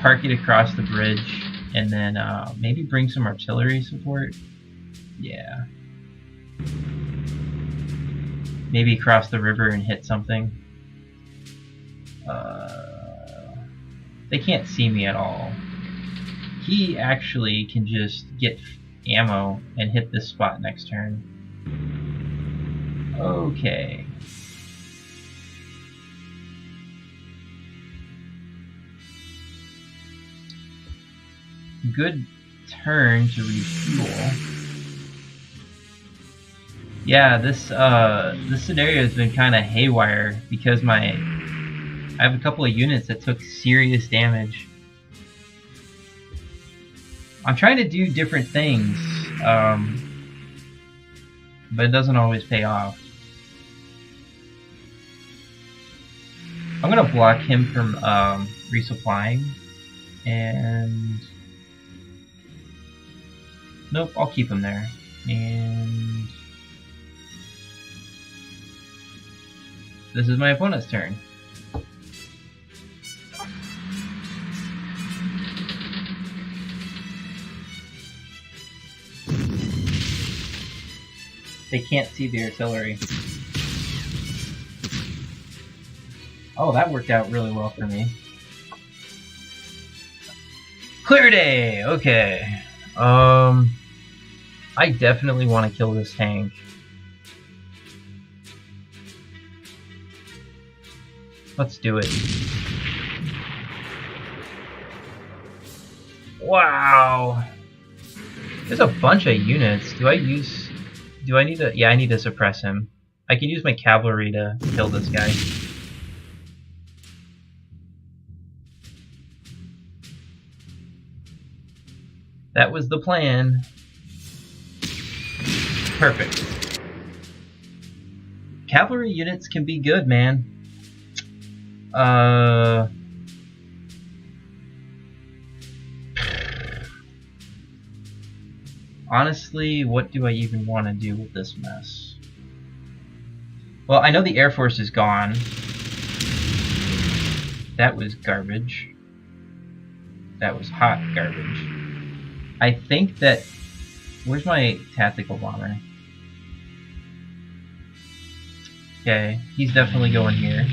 Park it across the bridge, and then maybe bring some artillery support. Yeah. Maybe cross the river and hit something. They can't see me at all. He actually can just get ammo and hit this spot next turn. Okay. Good turn to refuel. Yeah, this scenario has been kind of haywire because I have a couple of units that took serious damage. I'm trying to do different things, but it doesn't always pay off. I'm gonna block him from resupplying, and nope, I'll keep him there. And this is my opponent's turn. They can't see the artillery. Oh, that worked out really well for me. Clear day! Okay. I definitely want to kill this tank. Let's do it. Wow! There's a bunch of units. Do I use... Do I need to... Yeah, I need to suppress him. I can use my cavalry to kill this guy. That was the plan. Perfect. Cavalry units can be good, man. Honestly, what do I even want to do with this mess? Well, I know the Air Force is gone. That was garbage. That was hot garbage. I think that... Where's my tactical bomber? Okay, he's definitely going here.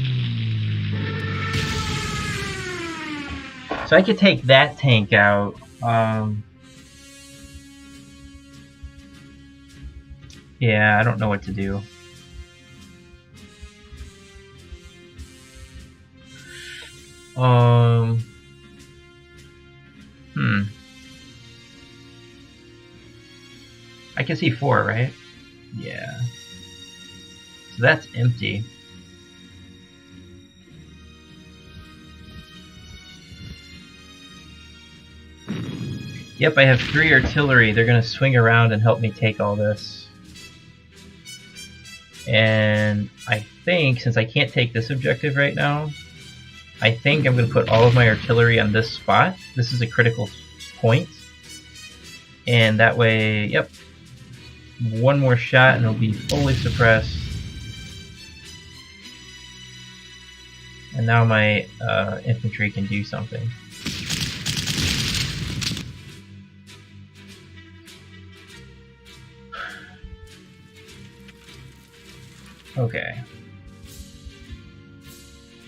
So I could take that tank out. Yeah, I don't know what to do. I can see 4, right? Yeah. So that's empty. Yep, I have 3 artillery. They're gonna swing around and help me take all this. And I think, since I can't take this objective right now, I think I'm gonna put all of my artillery on this spot. This is a critical point. And that way, yep, one more shot and it'll be fully suppressed. And now my infantry can do something. Okay.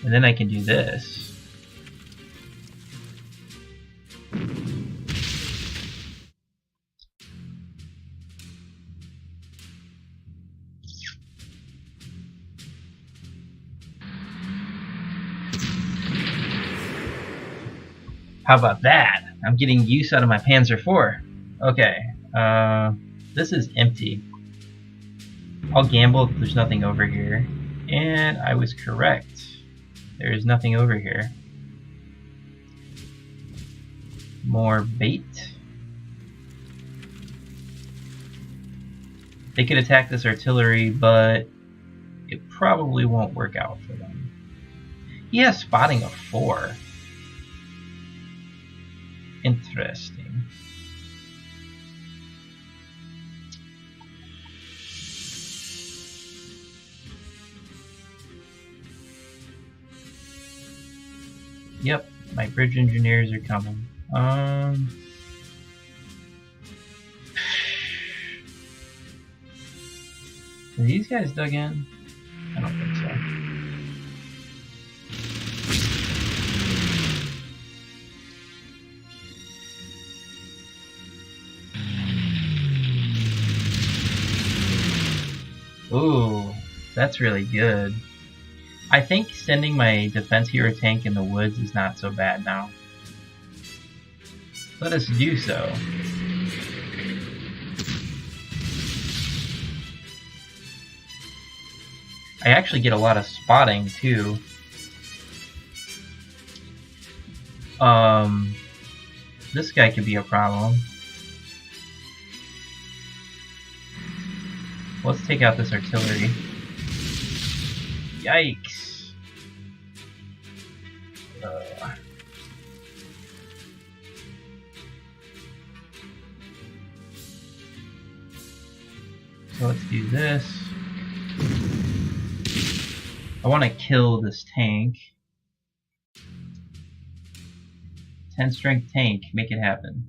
And then I can do this. How about that? I'm getting use out of my Panzer IV. Okay, this is empty. I'll gamble if there's nothing over here. And I was correct. There is nothing over here. More bait. They could attack this artillery, but it probably won't work out for them. He has spotting of 4. Interesting. Yep, my bridge engineers are coming. Are these guys dug in? I don't think so. Ooh, that's really good. I think sending my defense hero tank in the woods is not so bad now. Let us do so. I actually get a lot of spotting too. This guy could be a problem. Let's take out this artillery. Yikes. So let's do this. I want to kill this tank. 10 strength tank, make it happen.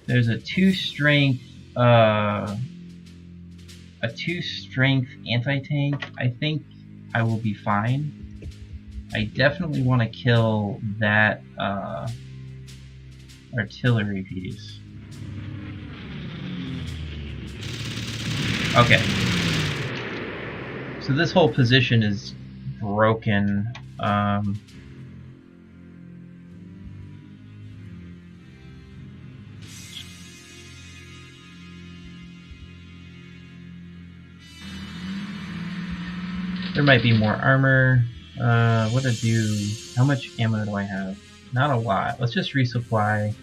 There's a 2 strength anti-tank. I think I will be fine. I definitely want to kill that artillery piece. Okay. So this whole position is broken. There might be more armor. What to do? How much ammo do I have? Not a lot. Let's just resupply.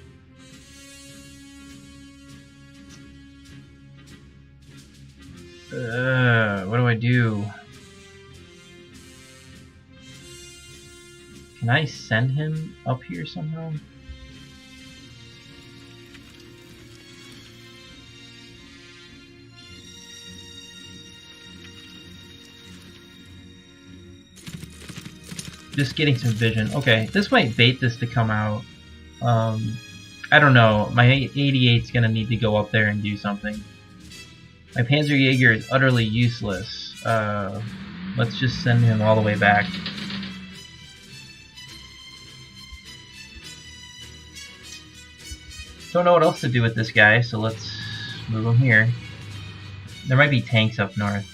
What do I do? Can I send him up here somehow? Just getting some vision. Okay, this might bait this to come out. I don't know. My 88's gonna need to go up there and do something. My Panzerjäger is utterly useless. Let's just send him all the way back. Don't know what else to do with this guy, so let's move him here. There might be tanks up north.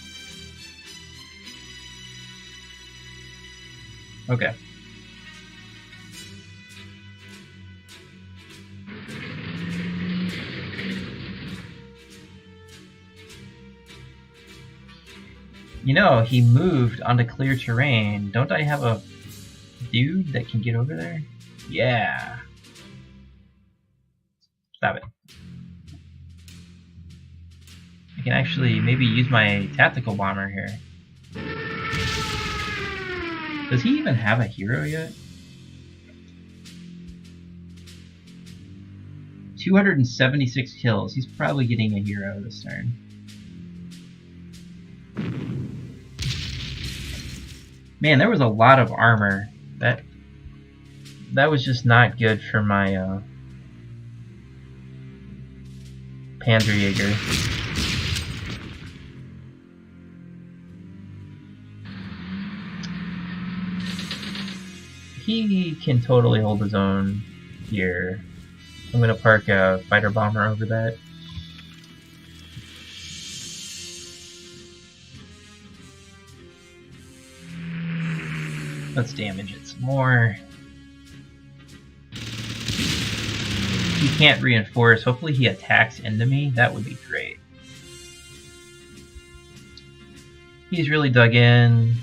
Okay. You know, he moved onto clear terrain. Don't I have a dude that can get over there? Yeah. Stop it. I can actually maybe use my tactical bomber here. Does he even have a hero yet? 276 kills. He's probably getting a hero this turn. Man, there was a lot of armor. That was just not good for my Panzerjäger. He can totally hold his own here. I'm gonna park a fighter bomber over that. Let's damage it some more. He can't reinforce. Hopefully he attacks into me. That would be great. He's really dug in.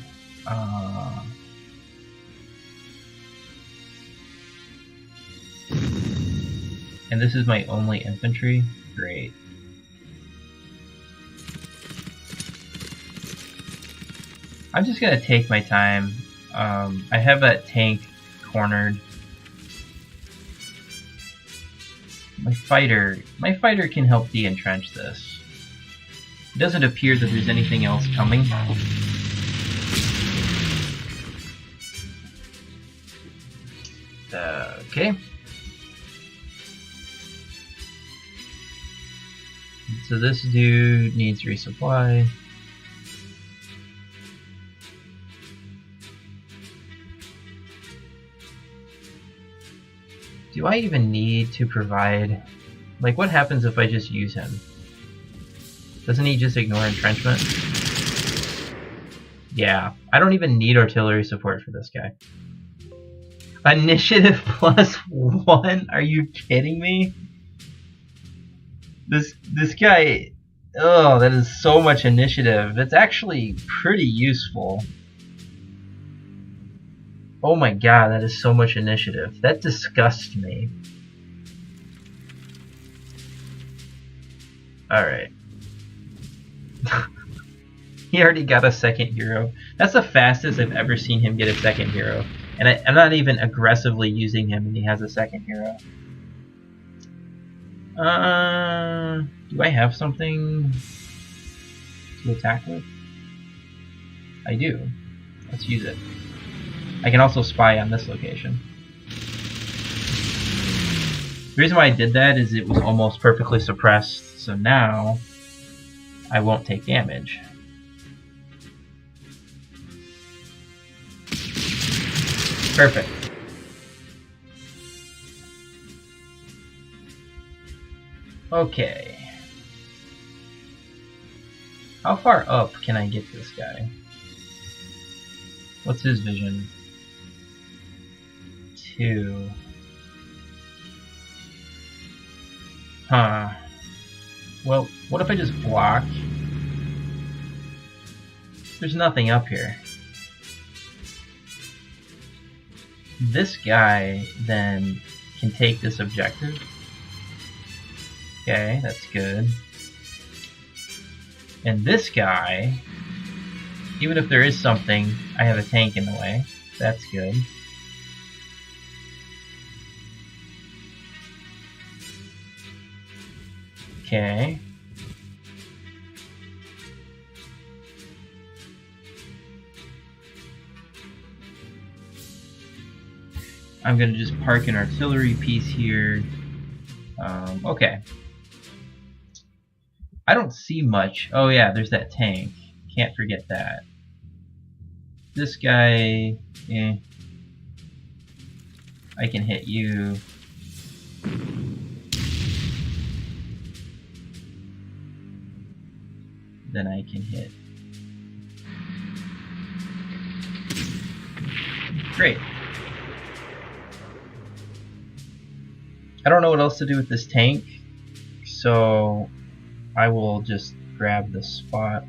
And this is my only infantry. Great. I'm just gonna take my time. I have that tank cornered. My fighter can help de-entrench this. It doesn't appear that there's anything else coming. Okay. So this dude needs resupply. Do I even need to provide... Like, what happens if I just use him? Doesn't he just ignore entrenchment? Yeah, I don't even need artillery support for this guy. Initiative +1? Are you kidding me? This guy... Oh, that is so much initiative. It's actually pretty useful. Oh my god, that is so much initiative. That disgusts me. Alright. He already got a second hero. That's the fastest I've ever seen him get a second hero. And I'm not even aggressively using him and he has a second hero. Do I have something to attack with? I do. Let's use it. I can also spy on this location. The reason why I did that is it was almost perfectly suppressed, so now I won't take damage. Perfect. Okay. How far up can I get this guy? What's his vision? 2. Huh. Well, what if I just block? There's nothing up here. this guy then can take this objective. Okay, that's good. And this guy, even if there is something, I have a tank in the way. That's good. Okay. I'm gonna just park an artillery piece here. Okay. I don't see much. Oh yeah, there's that tank. Can't forget that. This guy, eh. I can hit you. Then I can hit. Great. I don't know what else to do with this tank, so I will just grab the spot.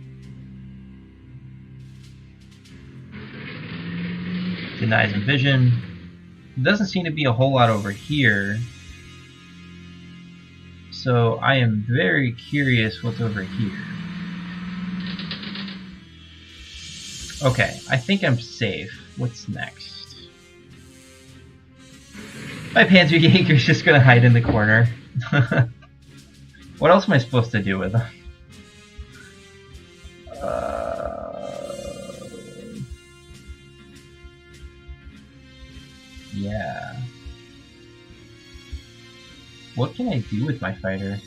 Denies him vision. Doesn't seem to be a whole lot over here, so I am very curious what's over here. Okay, I think I'm safe. What's next? My Panzer Jaeger's just gonna hide in the corner. What else am I supposed to do with him? Yeah. What can I do with my fighter?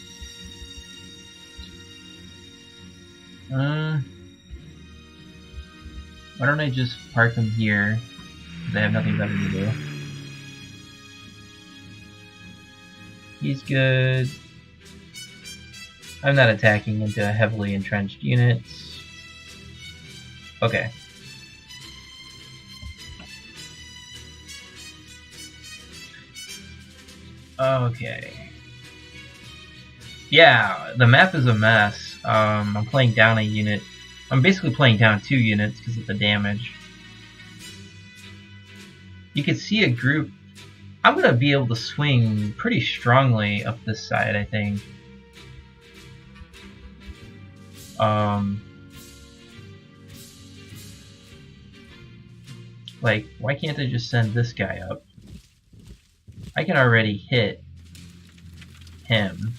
Why don't I just park him here? Because I have nothing better to do. He's good. I'm not attacking into heavily entrenched units. Okay. Okay. Yeah, the map is a mess. I'm playing down a unit. I'm basically playing down 2 units because of the damage. You can see a group. I'm going to be able to swing pretty strongly up this side, I think. Like, why can't I just send this guy up? I can already hit him.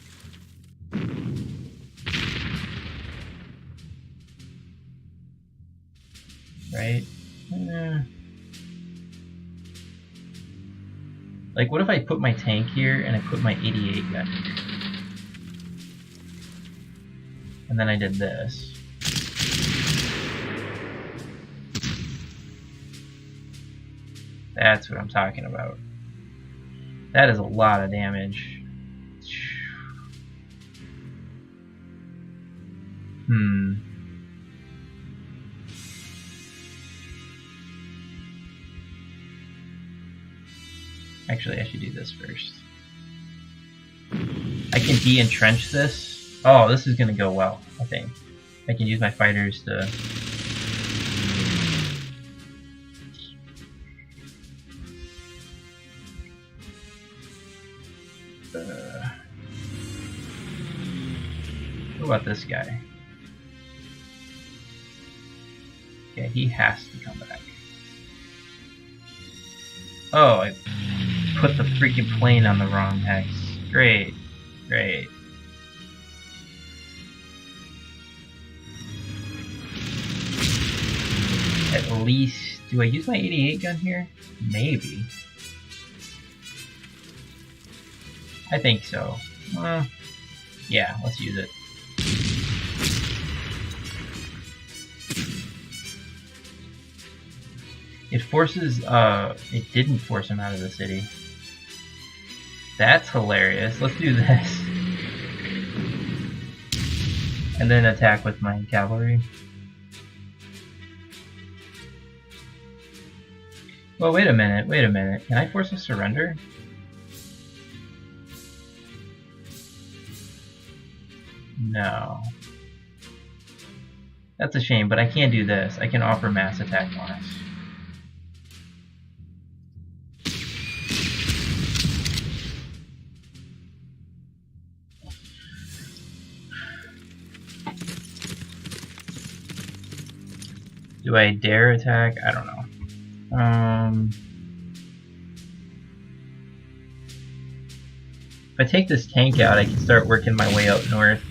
Right? Like, what if I put my tank here and I put my 88 gun here? And then I did this. That's what I'm talking about. That is a lot of damage. Actually, I should do this first. I can de-entrench this. Oh, this is gonna go well, I think. I can use my fighters to... What about this guy? Yeah, he has to come back. Oh, I put the freaking plane on the wrong hex. Great, great. At least, do I use my 88 gun here? Maybe. I think so. Yeah, let's use it. It forces, it didn't force him out of the city. That's hilarious. Let's do this. And then attack with my cavalry. Well, wait a minute, wait a minute. Can I force a surrender? No. That's a shame, but I can do this. I can offer mass attack bonus. Do I dare attack? I don't know. If I take this tank out, I can start working my way up north.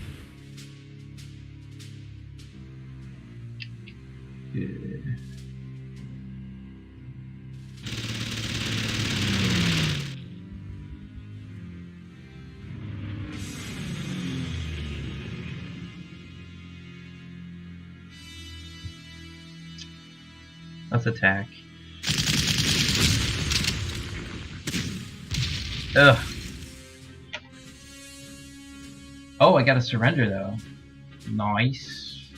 Let's attack. Ugh. Oh, I gotta surrender though. Nice.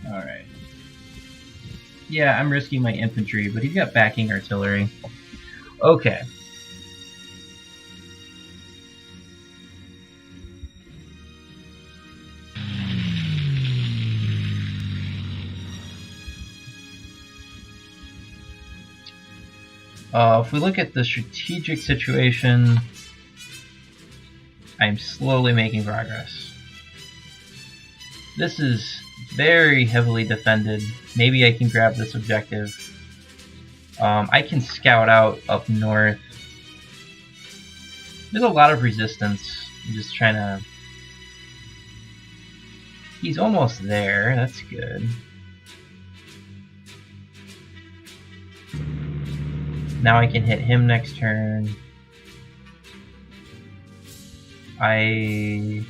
Alright. Yeah, I'm risking my infantry, but he's got backing artillery. Okay. If we look at the strategic situation, I'm slowly making progress. This is very heavily defended. Maybe I can grab this objective. I can scout out up north. There's a lot of resistance. I'm just trying to... He's almost there. That's good. Now I can hit him next turn. I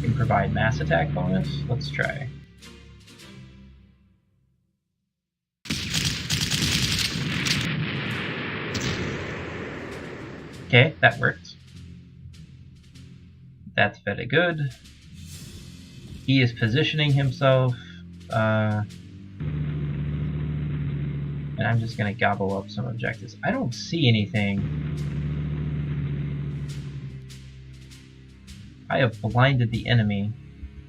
can provide mass attack bonus. Let's try. Okay, that worked. That's very good. He is positioning himself. And I'm just gonna gobble up some objectives. I don't see anything. I have blinded the enemy,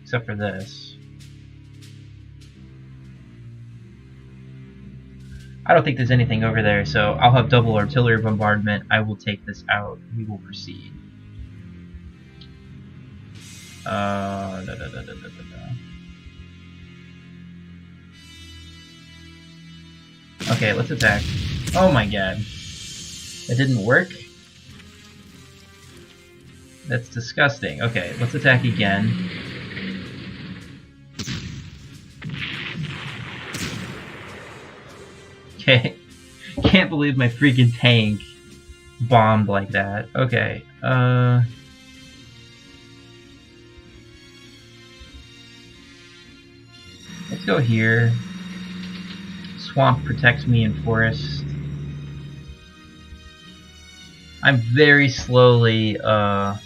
except for this. I don't think there's anything over there, so I'll have double artillery bombardment. I will take this out. We will proceed. Okay, let's attack. Oh my god. That didn't work? That's disgusting. Okay, let's attack again. Okay. Can't believe my freaking tank bombed like that. Okay, let's go here. Swamp protects me in forest. I'm very slowly, I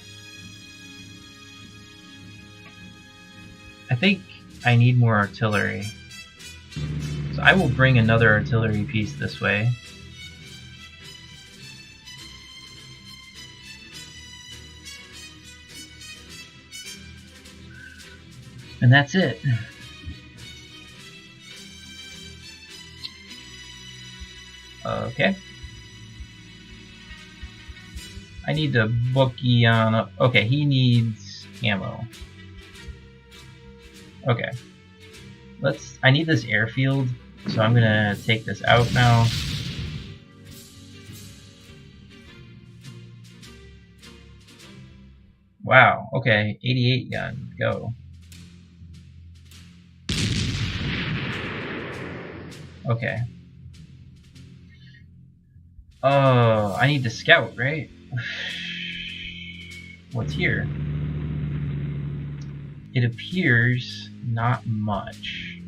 think I need more artillery. So I will bring another artillery piece this way. And that's it. Okay. I need to book Eon up. Okay, he needs ammo. Okay. I need this airfield, so I'm gonna take this out now. Wow, okay, 88 gun, go. Okay. Oh, I need to scout, right? What's here? It appears not much.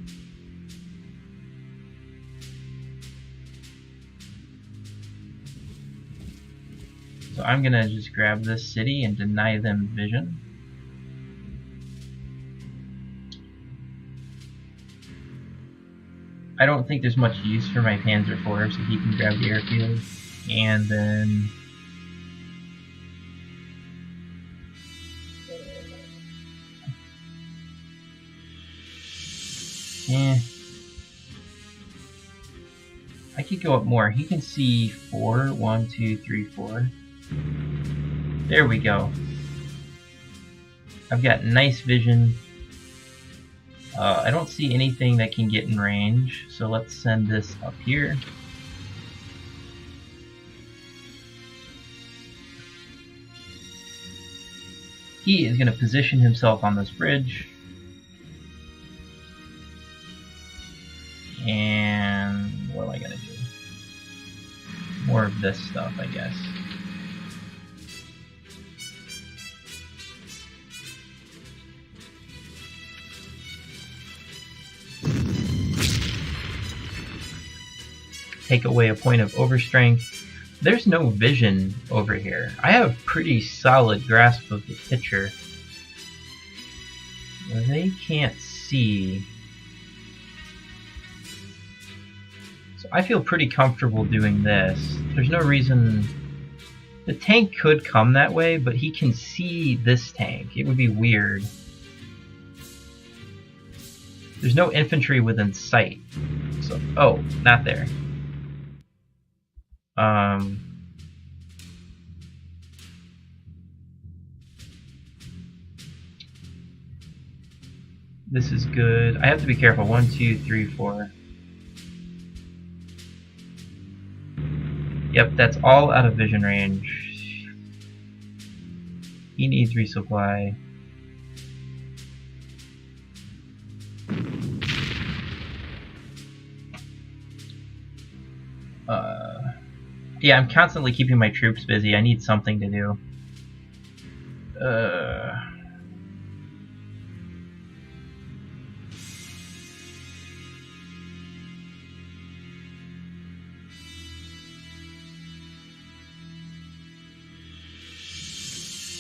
So I'm gonna just grab this city and deny them vision. I don't think there's much use for my Panzer IV, so he can grab the airfield. And then... I could go up more. He can see 4. 1, 2, 3, 4. There we go. I've got nice vision. I don't see anything that can get in range, so let's send this up here. He is going to position himself on this bridge. And what am I going to do? More of this stuff, I guess. Take away a point of overstrength. There's no vision over here. I have pretty solid grasp of the picture. They can't see. So I feel pretty comfortable doing this. There's no reason... The tank could come that way, but he can see this tank. It would be weird. There's no infantry within sight. So, oh, not there. This is good. I have to be careful. 1, 2, 3, 4. Yep, that's all out of vision range. He needs resupply. Yeah, I'm constantly keeping my troops busy. I need something to do.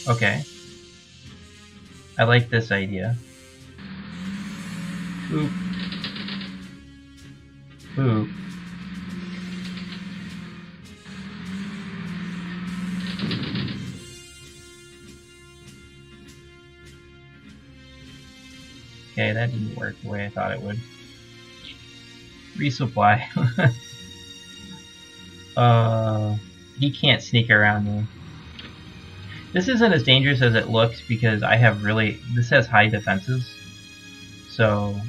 Okay. I like this idea. Boop. Boop. Okay, that didn't work the way I thought it would. Resupply. He can't sneak around me. This isn't as dangerous as it looks because I have really... This has high defenses. So...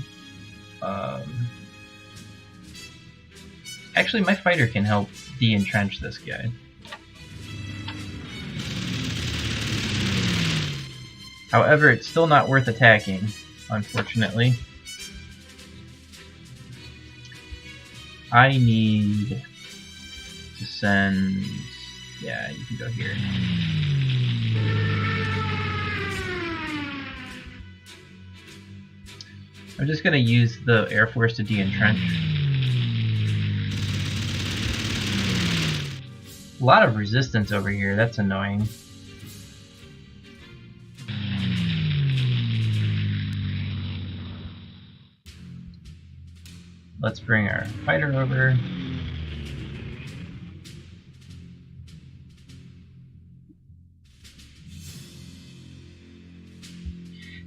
Actually, my fighter can help de-entrench this guy. However, it's still not worth attacking, unfortunately. I need to send... Yeah, you can go here. I'm just gonna use the Air Force to de-entrench. A lot of resistance over here, that's annoying. Let's bring our fighter over.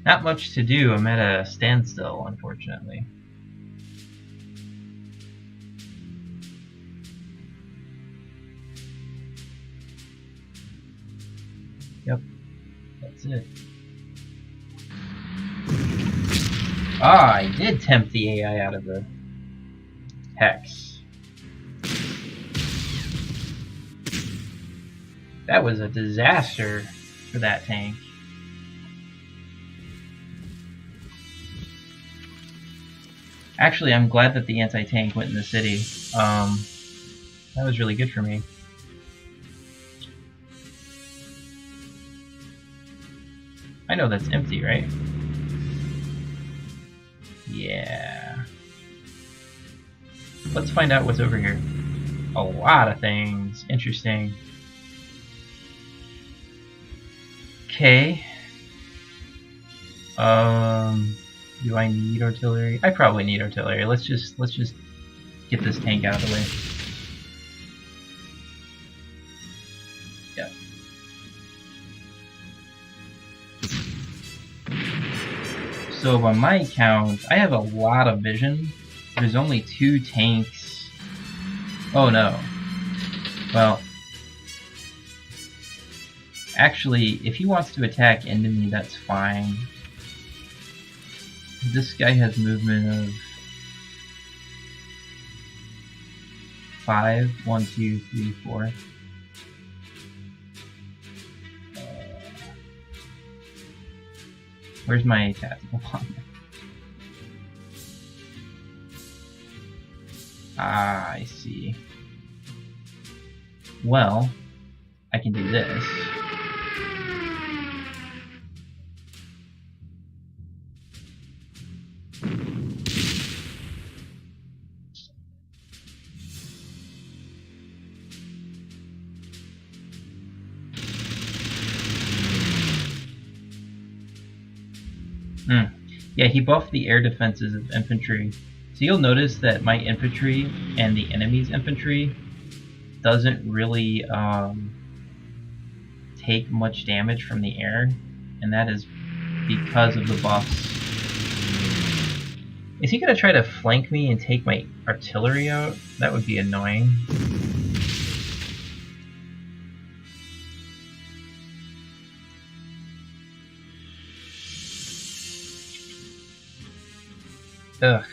Not much to do, I'm at a standstill, unfortunately. Yep, that's it. Ah, I did tempt the AI out of the hex. That was a disaster for that tank. Actually, I'm glad that the anti-tank went in the city. That was really good for me. I know that's empty, right? Yeah. Let's find out what's over here. A lot of things. Interesting. Okay. Do I need artillery? I probably need artillery. Let's just get this tank out of the way. Yeah. So by my count, I have a lot of vision. There's only 2 tanks. Oh no. Well, Actually, if he wants to attack into me, that's fine. This guy has movement of 5. 1, 2, 3, 4. Where's my tactical bomb? Ah, I see. Well, I can do this. Yeah, he buffed the air defenses of infantry. So you'll notice that my infantry and the enemy's infantry doesn't really take much damage from the air, and that is because of the buffs. Is he going to try to flank me and take my artillery out? That would be annoying. Ugh.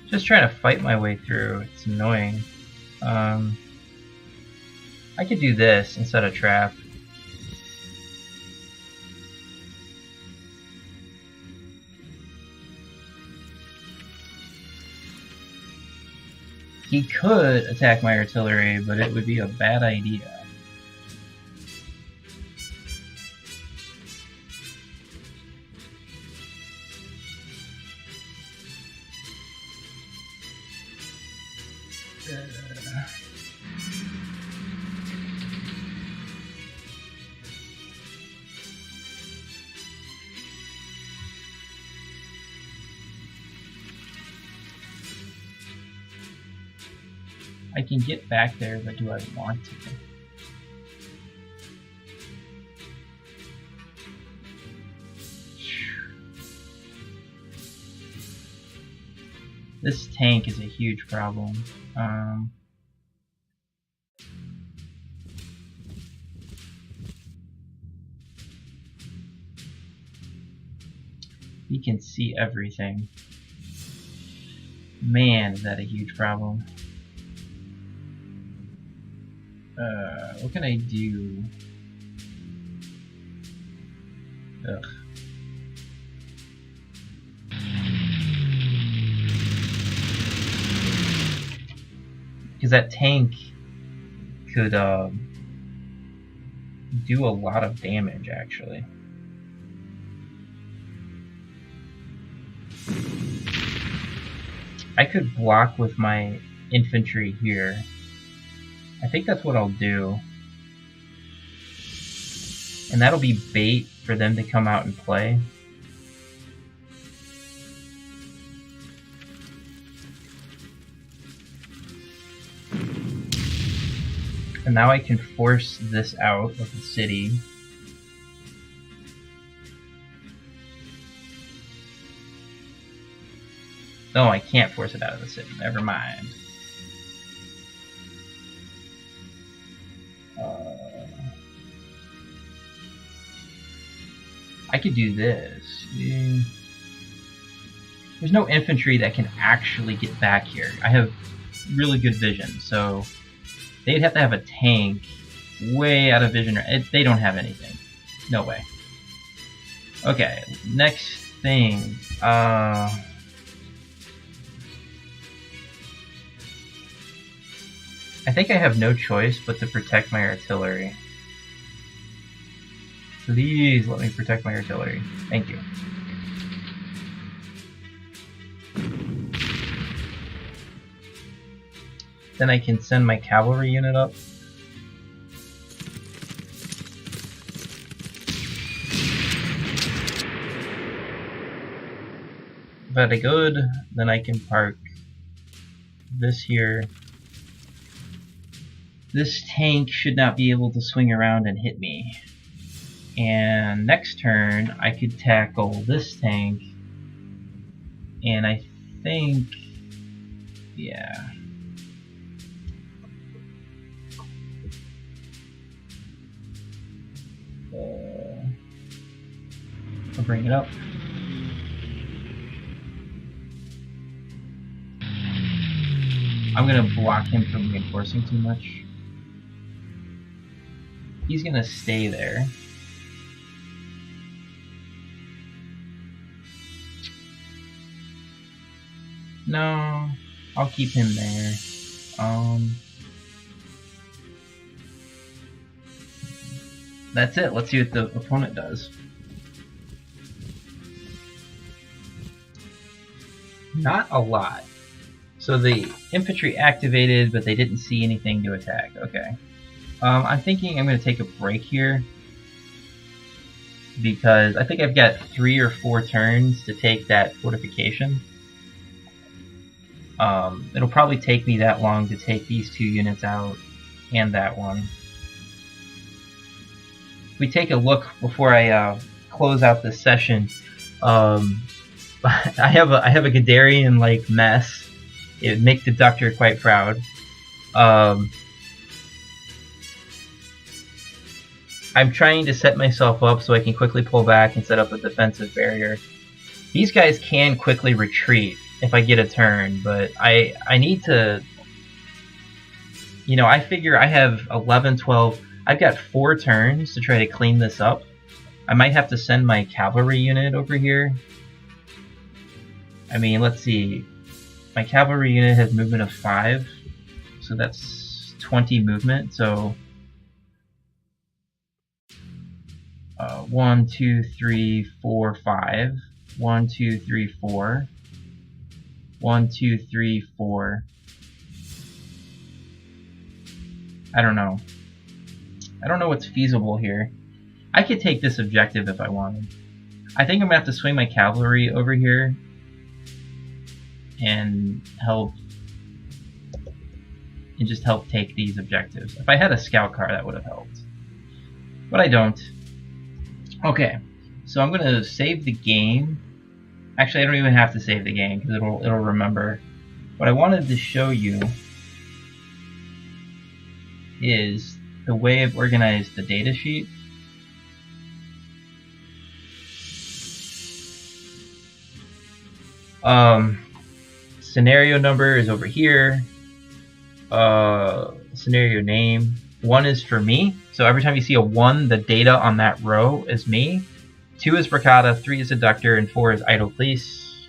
Just trying to fight my way through. It's annoying. I could do this instead of trap. He could attack my artillery, but it would be a bad idea. I can get back there, but do I want to? This tank is a huge problem. He can see everything. Man, is that a huge problem. What can I do? Ugh. Because that tank could do a lot of damage, actually. I could block with my infantry here. I think that's what I'll do. And that'll be bait for them to come out and play. And now I can force this out of the city. No, I can't force it out of the city. Never mind. I could do this. There's no infantry that can actually get back here. I have really good vision, so they'd have to have a tank way out of vision. They don't have anything. No way. Okay, next thing. I think I have no choice but to protect my artillery. Please let me protect my artillery. Thank you. Then I can send my cavalry unit up. Very good. Then I can park this here. This tank should not be able to swing around and hit me. And next turn, I could tackle this tank. And I think, yeah. I'll bring it up. I'm gonna block him from reinforcing too much. He's gonna stay there. No, I'll keep him there. That's it. Let's see what the opponent does. Not a lot. So the infantry activated, but they didn't see anything to attack. Okay. I'm thinking I'm going to take a break here, because I think I've got 3 or 4 turns to take that fortification. It'll probably take me that long to take these 2 units out and that one. If we take a look before I close out this session, I have a Guderian like mess. It would make the Doctor quite proud. I'm trying to set myself up so I can quickly pull back and set up a defensive barrier. These guys can quickly retreat if I get a turn, but I need to... You know, I figure I have 11, 12... I've got 4 turns to try to clean this up. I might have to send my cavalry unit over here. I mean, let's see. My cavalry unit has movement of 5, so that's 20 movement, so... 1, 2, 3, 4, 5. 1, 2, 3, 4. 1, 2, 3, 4. I don't know. I don't know what's feasible here. I could take this objective if I wanted. I think I'm gonna have to swing my cavalry over here and just help take these objectives. If I had a scout car, that would have helped, but I don't. Okay, so I'm gonna save the game. Actually, I don't even have to save the game because it'll remember. What I wanted to show you is the way I've organized the data sheet. Scenario number is over here. Scenario name. 1 is for me. So every time you see a 1, the data on that row is me. 2 is Bracata, 3 is Adductor, and 4 is Idle Police.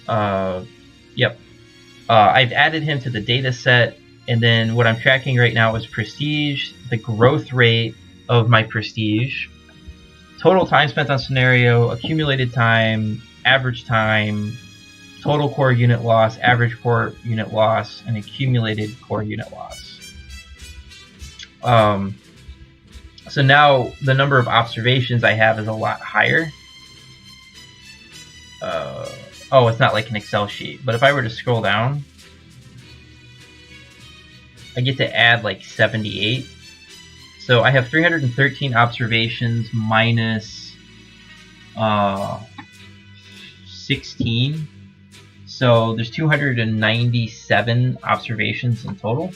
Yep. I've added him to the data set, and then what I'm tracking right now is prestige, the growth rate of my prestige, total time spent on scenario, accumulated time, average time, total core unit loss, average core unit loss, and accumulated core unit loss. So now the number of observations I have is a lot higher. Oh, it's not like an Excel sheet, but if I were to scroll down, I get to add like 78. So I have 313 observations minus 16. So there's 297 observations in total.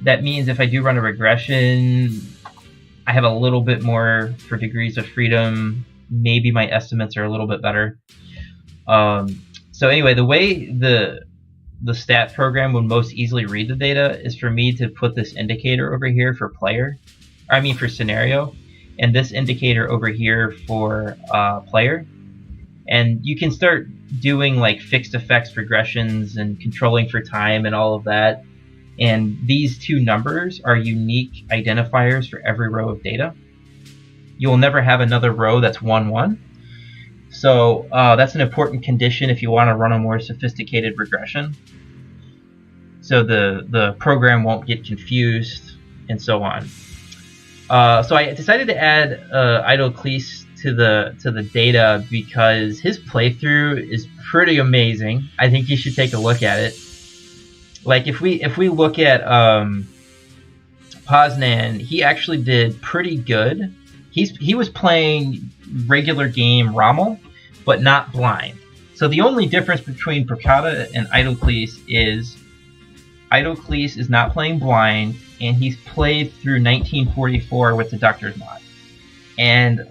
That means if I do run a regression, I have a little bit more for degrees of freedom. Maybe my estimates are a little bit better. So anyway, the way the stat program would most easily read the data is for me to put this indicator over here for for scenario, and this indicator over here for player. And you can start doing like fixed effects regressions and controlling for time and all of that. And these 2 numbers are unique identifiers for every row of data. You will never have another row that's 1, 1. So that's an important condition if you want to run a more sophisticated regression. So the program won't get confused and so on. So I decided to add Idocles to the data because his playthrough is pretty amazing. I think you should take a look at it. Like if we look at Poznan, he actually did pretty good. He was playing regular game Rommel, but not blind. So the only difference between Bricata and Idocles is Idocles is not playing blind, and he's played through 1944 with the Deductor's mod. And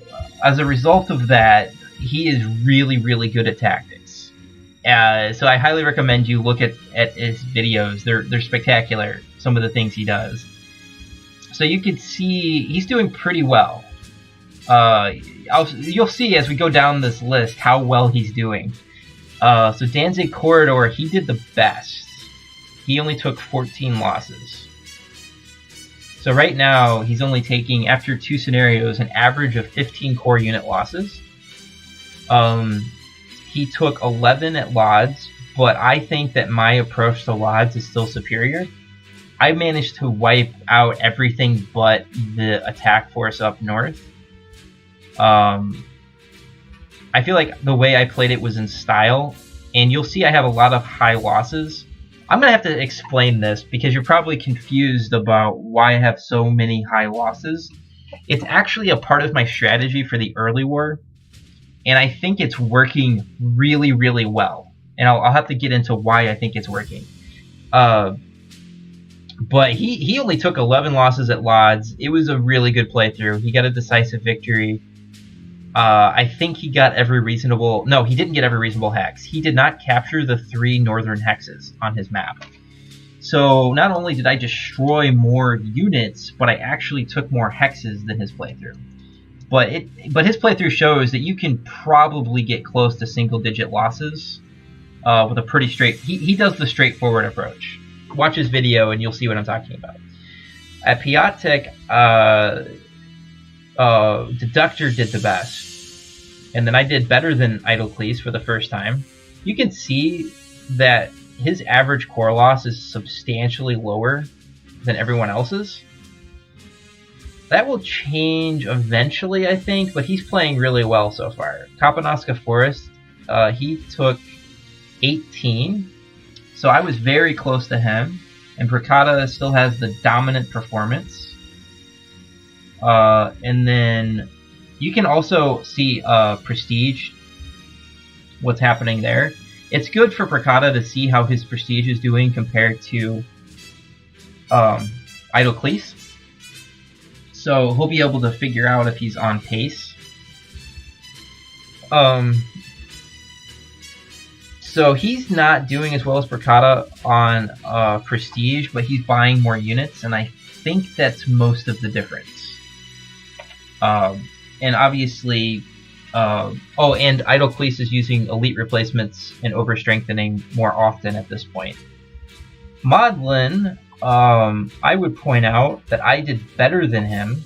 as a result of that, he is really, really good at tactics. So I highly recommend you look at his videos. They're spectacular, some of the things he does. So you can see he's doing pretty well. You'll see as we go down this list how well he's doing. So Danzig Corridor, he did the best. He only took 14 losses. So right now, he's only taking, after 2 scenarios, an average of 15 core unit losses. He took 11 at Lodz, but I think that my approach to Lodz is still superior. I managed to wipe out everything but the attack force up north. I feel like the way I played it was in style, and you'll see I have a lot of high losses. I'm going to have to explain this because you're probably confused about why I have so many high losses. It's actually a part of my strategy for the early war, and I think it's working really, really well. And I'll have to get into why I think it's working. But he only took 11 losses at Lodz. It was a really good playthrough. He got a decisive victory. I think he got every reasonable... No, he didn't get every reasonable hex. He did not capture the 3 northern hexes on his map. So not only did I destroy more units, but I actually took more hexes than his playthrough. But his playthrough shows that you can probably get close to single-digit losses with a pretty straight... He does the straightforward approach. Watch his video and you'll see what I'm talking about. At Piatek, Deductor did the best. And then I did better than Idocles for the first time. You can see that his average core loss is substantially lower than everyone else's. That will change eventually, I think, but he's playing really well so far. Kapanoska Forest, he took 18. So I was very close to him. And Bricata still has the dominant performance. And then you can also see Prestige, what's happening there. It's good for Bricata to see how his Prestige is doing compared to Idocles. So he'll be able to figure out if he's on pace. So he's not doing as well as Bricata on Prestige, but he's buying more units, and I think that's most of the difference. And obviously, and Idocles is using elite replacements and overstrengthening more often at this point. Modlin, I would point out that I did better than him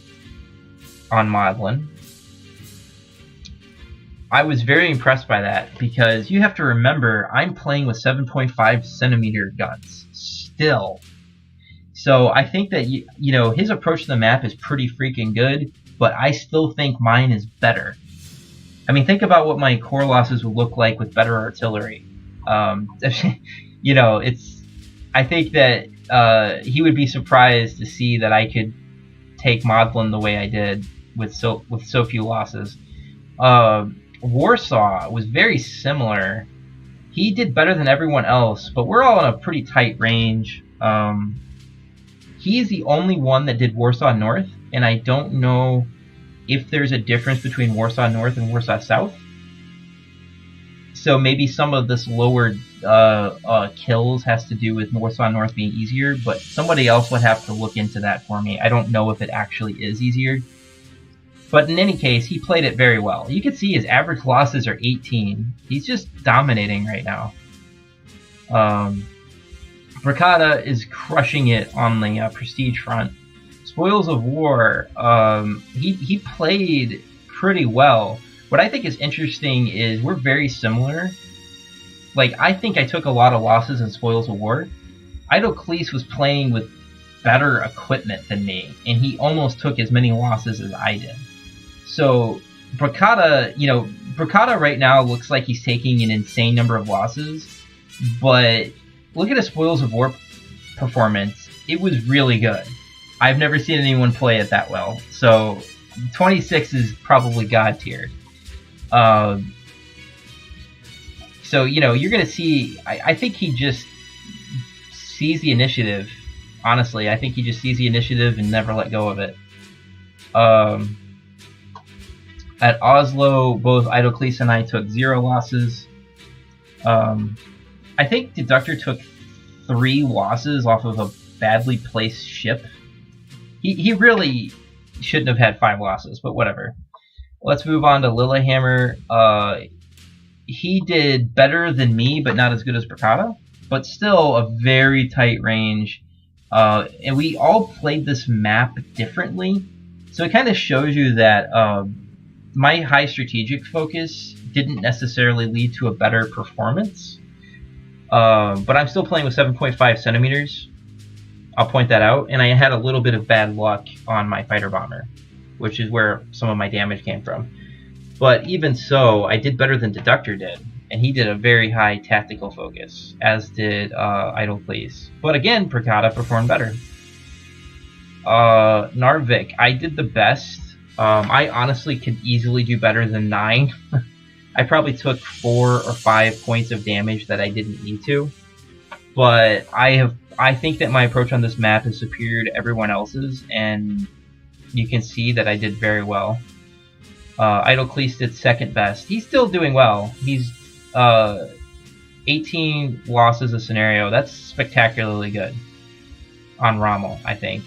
on Modlin. I was very impressed by that because you have to remember I'm playing with 7.5 centimeter guns still. So I think that you know his approach to the map is pretty freaking good, but I still think mine is better. I mean, think about what my core losses would look like with better artillery. You know, I think that he would be surprised to see that I could take Modlin the way I did with so few losses. Warsaw was very similar. He did better than everyone else, but we're all in a pretty tight range. He's the only one that did Warsaw North, and I don't know if there's a difference between Warsaw North and Warsaw South. So maybe some of this lower kills has to do with Warsaw North being easier, but somebody else would have to look into that for me. I don't know if it actually is easier. But in any case, he played it very well. You can see his average losses are 18. He's just dominating right now. Bricata is crushing it on the Prestige front. Spoils of War, he played pretty well. What I think is interesting is we're very similar. Like, I think I took a lot of losses in Spoils of War. Idocles was playing with better equipment than me, and he almost took as many losses as I did. So, Bricata right now looks like he's taking an insane number of losses, but look at his Spoils of War performance. It was really good. I've never seen anyone play it that well. So 26 is probably god tier. So, you know, you're going to see... I think he just sees the initiative. Honestly, I think he just sees the initiative and never let go of it. At Oslo, both Idocles and I took 0 losses. I think Deductor took 3 losses off of a badly placed ship. He really shouldn't have had 5 losses, but whatever. Let's move on to Lillehammer. He did better than me, but not as good as Bricata. But still a very tight range. And we all played this map differently. So it kind of shows you that my high strategic focus didn't necessarily lead to a better performance. But I'm still playing with 7.5 centimeters. I'll point that out. And I had a little bit of bad luck on my fighter bomber, which is where some of my damage came from. But even so, I did better than Deductor did. And he did a very high tactical focus, as did Idocles. But again, Bricata performed better. Narvik, I did the best. I honestly could easily do better than 9. I probably took 4 or 5 points of damage that I didn't need to. But I think that my approach on this map is superior to everyone else's, and you can see that I did very well. Idocles did second best. He's still doing well. He's 18 losses a scenario. That's spectacularly good on Rommel, I think.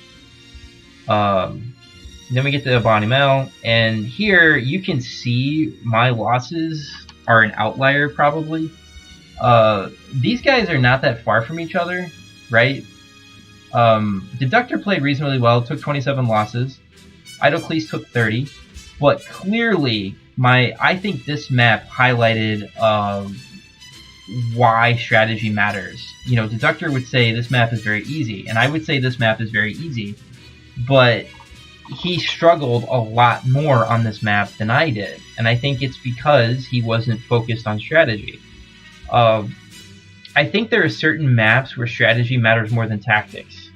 Then we get to Bonimel, and here you can see my losses are an outlier probably. These guys are not that far from each other, right? Deductor played reasonably well, took 27 losses. Idocles took 30. But clearly, I think this map highlighted why strategy matters. You know, Deductor would say this map is very easy, and I would say this map is very easy. But he struggled a lot more on this map than I did, and I think it's because he wasn't focused on strategy. I think there are certain maps where strategy matters more than tactics,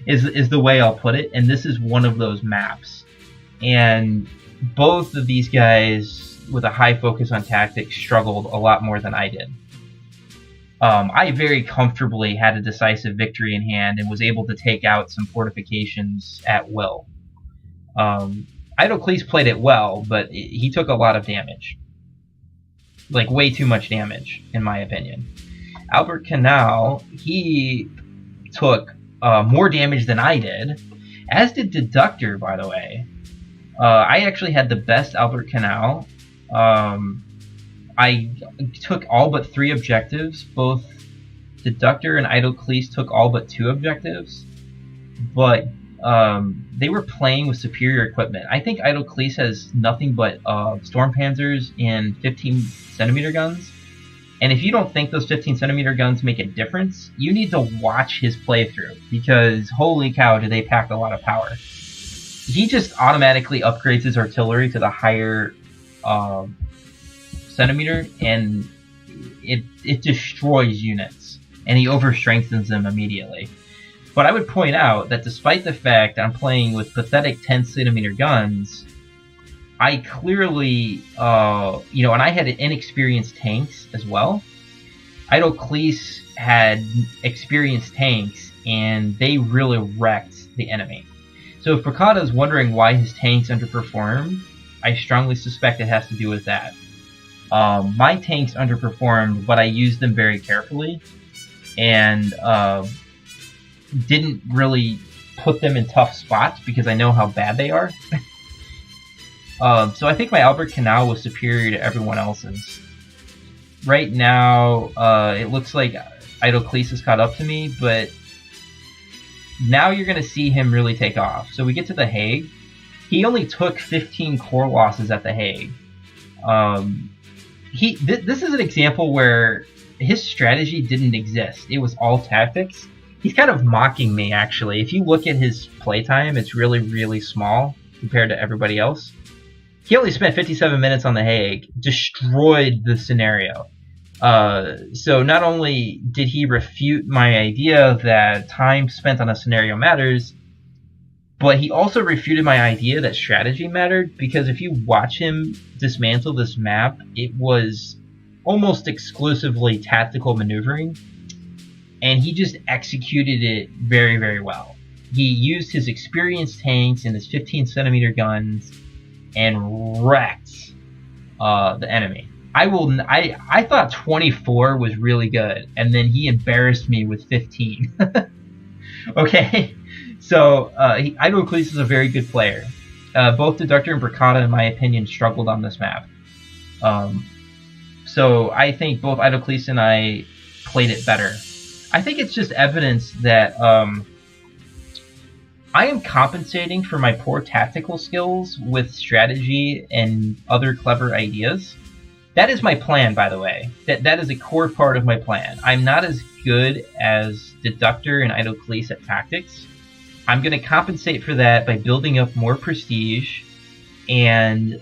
is the way I'll put it, and this is one of those maps. And both of these guys with a high focus on tactics struggled a lot more than I did. I very comfortably had a decisive victory in hand and was able to take out some fortifications at will. Idocles played it well, but he took a lot of damage. Like, way too much damage, in my opinion. Albert Canal, he took more damage than I did, as did Deductor, by the way. I actually had the best Albert Canal. I took all but 3 objectives. Both Deductor and Idocles took all but 2 objectives. But they were playing with superior equipment. I think Idocles has nothing but Storm Panzers and 15 centimeter guns. And if you don't think those 15 centimeter guns make a difference, you need to watch his playthrough, because holy cow, do they pack a lot of power. He just automatically upgrades his artillery to the higher centimeter, and it destroys units, and he overstrengthens them immediately. But I would point out that despite the fact that I'm playing with pathetic 10 centimeter guns, I clearly, and I had inexperienced tanks as well. Idocles had experienced tanks, and they really wrecked the enemy. So if Bricata is wondering why his tanks underperformed, I strongly suspect it has to do with that. My tanks underperformed, but I used them very carefully, and didn't really put them in tough spots because I know how bad they are. So I think my Albert Canal was superior to everyone else's. Right now, it looks like Idocles has caught up to me, but now you're going to see him really take off. So we get to The Hague. He only took 15 core losses at The Hague. This is an example where his strategy didn't exist. It was all tactics. He's kind of mocking me, actually. If you look at his playtime, it's really, really small compared to everybody else. He only spent 57 minutes on The Hague, destroyed the scenario. So not only did he refute my idea that time spent on a scenario matters, But he also refuted my idea that strategy mattered, because if you watch him dismantle this map, it was almost exclusively tactical maneuvering, and he just executed it very, very well. He used his experienced tanks and his 15-centimeter guns and wrecked the enemy. I thought 24 was really good, and then he embarrassed me with 15. Okay, so Idocles is a very good player. Both Deductor and Bricata, in my opinion, struggled on this map. So I think both Idocles and I played it better. I think it's just evidence that I am compensating for my poor tactical skills with strategy and other clever ideas. That is my plan, by the way. That is a core part of my plan. I'm not as good as Deductor and Idocles at tactics. I'm going to compensate for that by building up more prestige and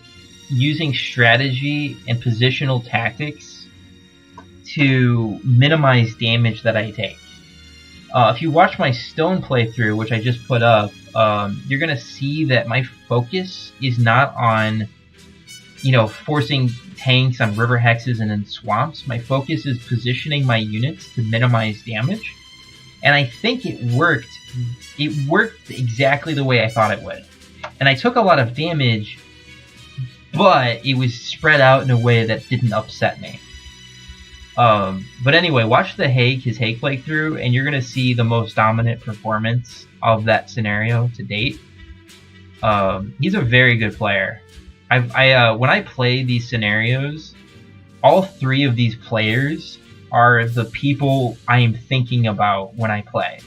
using strategy and positional tactics to minimize damage that I take. If you watch my Stone playthrough, which I just put up, you're going to see that my focus is not on, forcing tanks on river hexes and in swamps. My focus is positioning my units to minimize damage. And I think it worked. It worked exactly the way I thought it would. And I took a lot of damage, but it was spread out in a way that didn't upset me. But anyway, watch his Hague playthrough, and you're going to see the most dominant performance of that scenario to date. He's a very good player. When I play these scenarios, all three of these players are the people I am thinking about when I play.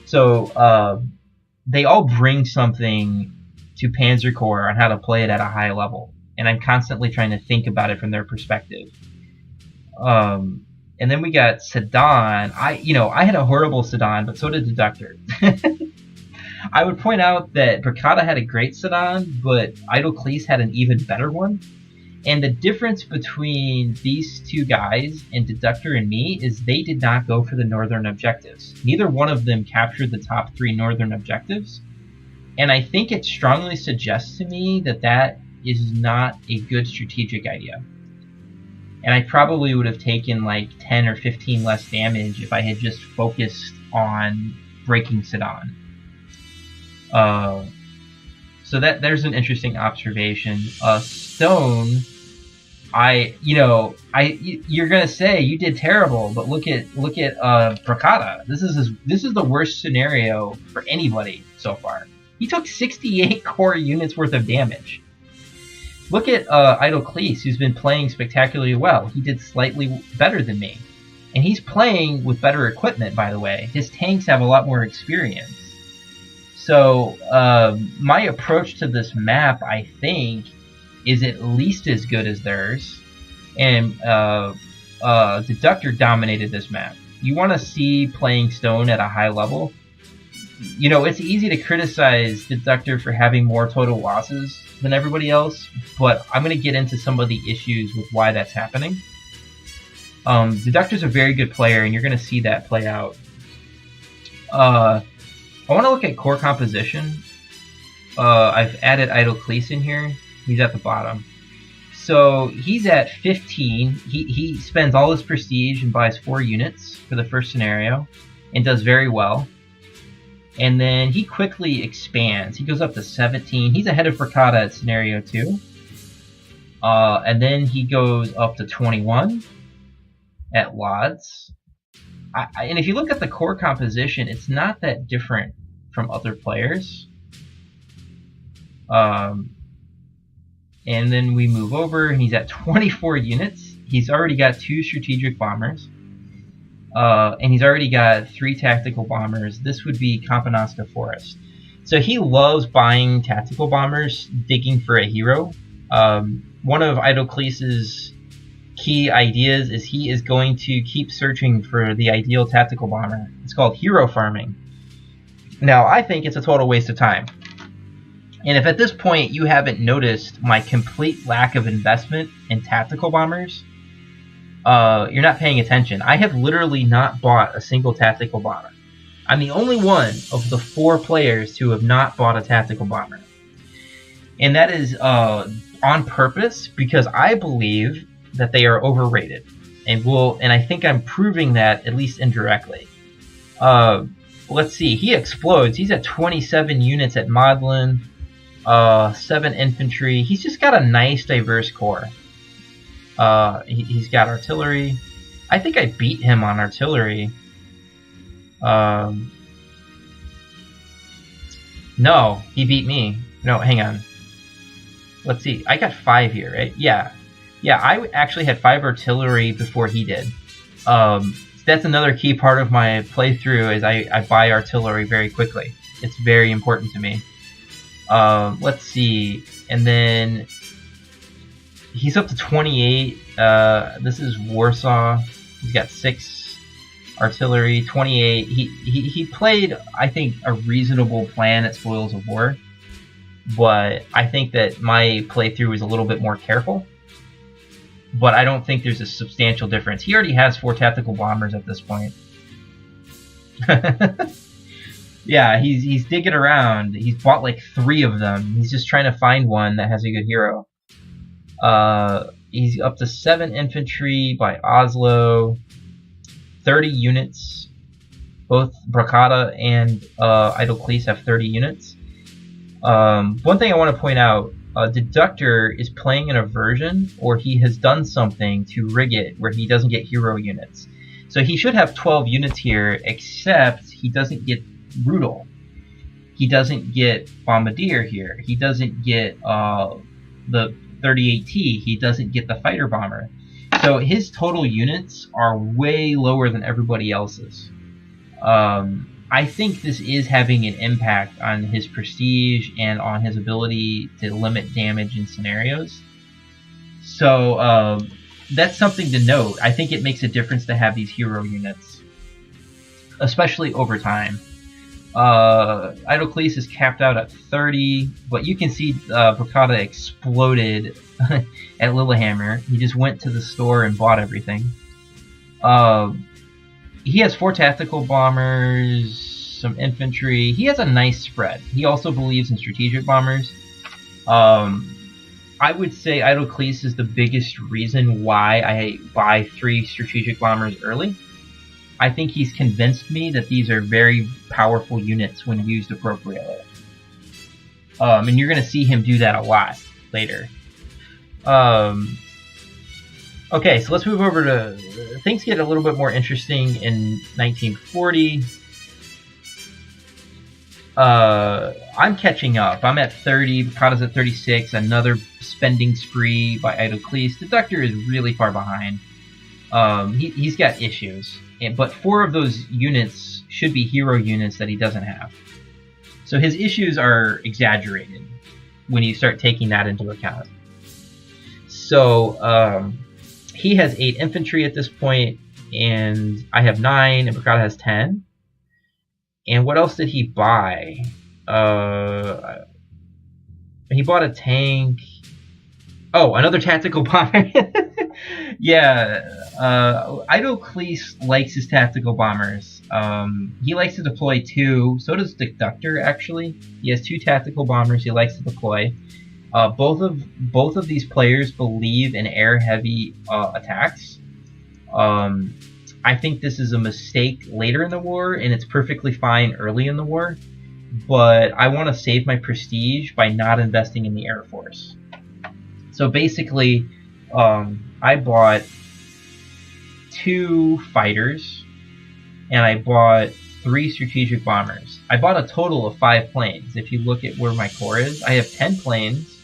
So they all bring something to Panzer Corps on how to play it at a high level, and I'm constantly trying to think about it from their perspective. And then we got Sedan. I had a horrible Sedan, but so did Deductor. I would point out that Bricata had a great Sedan, but Idocles had an even better one. And the difference between these two guys and Deductor and me is they did not go for the northern objectives. Neither one of them captured the top 3 northern objectives. And I think it strongly suggests to me that that is not a good strategic idea. And I probably would have taken like 10 or 15 less damage if I had just focused on breaking Sedan. So there's an interesting observation. Stone, you're gonna say you did terrible, but look at Bricata. This is the worst scenario for anybody so far. He took 68 core units worth of damage. Look at Idocles, who's been playing spectacularly well. He did slightly better than me, and he's playing with better equipment. By the way, his tanks have a lot more experience. So my approach to this map, I think, is at least as good as theirs. And Deductor dominated this map. You want to see playing Stone at a high level? It's easy to criticize Deductor for having more total losses than everybody else, but I'm going to get into some of the issues with why that's happening. Deductor's a very good player, and you're going to see that play out. I want to look at core composition. I've added Idocles in here. He's at the bottom. So he's at 15. He spends all his prestige and buys 4 units for the first scenario and does very well. And then he quickly expands. He goes up to 17. He's ahead of Bricata at scenario 2. And then he goes up to 21 at Lodz. And if you look at the core composition, it's not that different from other players. And then we move over, and he's at 24 units. He's already got 2 strategic bombers. And he's already got 3 tactical bombers. This would be Kampanowska Forest. So he loves buying tactical bombers, digging for a hero. One of Idocles' key ideas is he is going to keep searching for the ideal tactical bomber. It's called hero farming. Now, I think it's a total waste of time. And if at this point you haven't noticed my complete lack of investment in tactical bombers, you're not paying attention. I have literally not bought a single tactical bomber. I'm the only one of the 4 players who have not bought a tactical bomber. And that is on purpose, because I believe that they are overrated. And I think I'm proving that, at least indirectly. Let's see, he explodes. He's at 27 units at Maudlin, 7 infantry. He's just got a nice, diverse corps. He's got artillery. I think I beat him on artillery. No, he beat me. No, hang on. Let's see. I got 5 here, right? Yeah. Yeah, I actually had 5 artillery before he did. That's another key part of my playthrough, is I buy artillery very quickly. It's very important to me. Let's see. And then he's up to 28. This is Warsaw. He's got 6 artillery, 28. He played, I think, a reasonable plan at Spoils of War. But I think that my playthrough is a little bit more careful. But I don't think there's a substantial difference. He already has 4 tactical bombers at this point. Yeah, he's digging around. He's bought like 3 of them. He's just trying to find one that has a good hero. He's up to 7 infantry by Oslo, 30 units. Both Bracada and Idleclease have 30 units. One thing I want to point out, Deductor is playing in a version, or he has done something to rig it where he doesn't get hero units. So he should have 12 units here, except he doesn't get Rudel. He doesn't get Bombardier here. He doesn't get the 38T. He doesn't get the fighter bomber. So his total units are way lower than everybody else's. I think this is having an impact on his prestige and on his ability to limit damage in scenarios. So that's something to note. I think it makes a difference to have these hero units, especially over time. Idleclease is capped out at 30, but you can see Bracada exploded at Lillehammer. He just went to the store and bought everything. He has 4 tactical bombers, some infantry. He has a nice spread. He also believes in strategic bombers. I would say Idleclease is the biggest reason why I buy 3 strategic bombers early. I think he's convinced me that these are very powerful units when used appropriately. And you're going to see him do that a lot later. Okay, so let's move over to... Things get a little bit more interesting in 1940. I'm catching up. I'm at 30. Bracada's at 36. Another spending spree by Idleclease. Deductor is really far behind. He's got issues. But 4 of those units should be hero units that he doesn't have. So his issues are exaggerated when you start taking that into account. So he has 8 infantry at this point, and I have 9, and Bracada has 10. And what else did he buy? He bought a tank. Oh, another tactical bomber. Yeah, Idleclease likes his tactical bombers. He likes to deploy 2. So does Deductor, actually. He has 2 tactical bombers he likes to deploy. Both of these players believe in air-heavy attacks. I think this is a mistake later in the war, and it's perfectly fine early in the war. But I want to save my prestige by not investing in the Air Force. So basically, I bought 2 fighters, and I bought 3 strategic bombers. I bought a total of 5 planes. If you look at where my core is, I have 10 planes,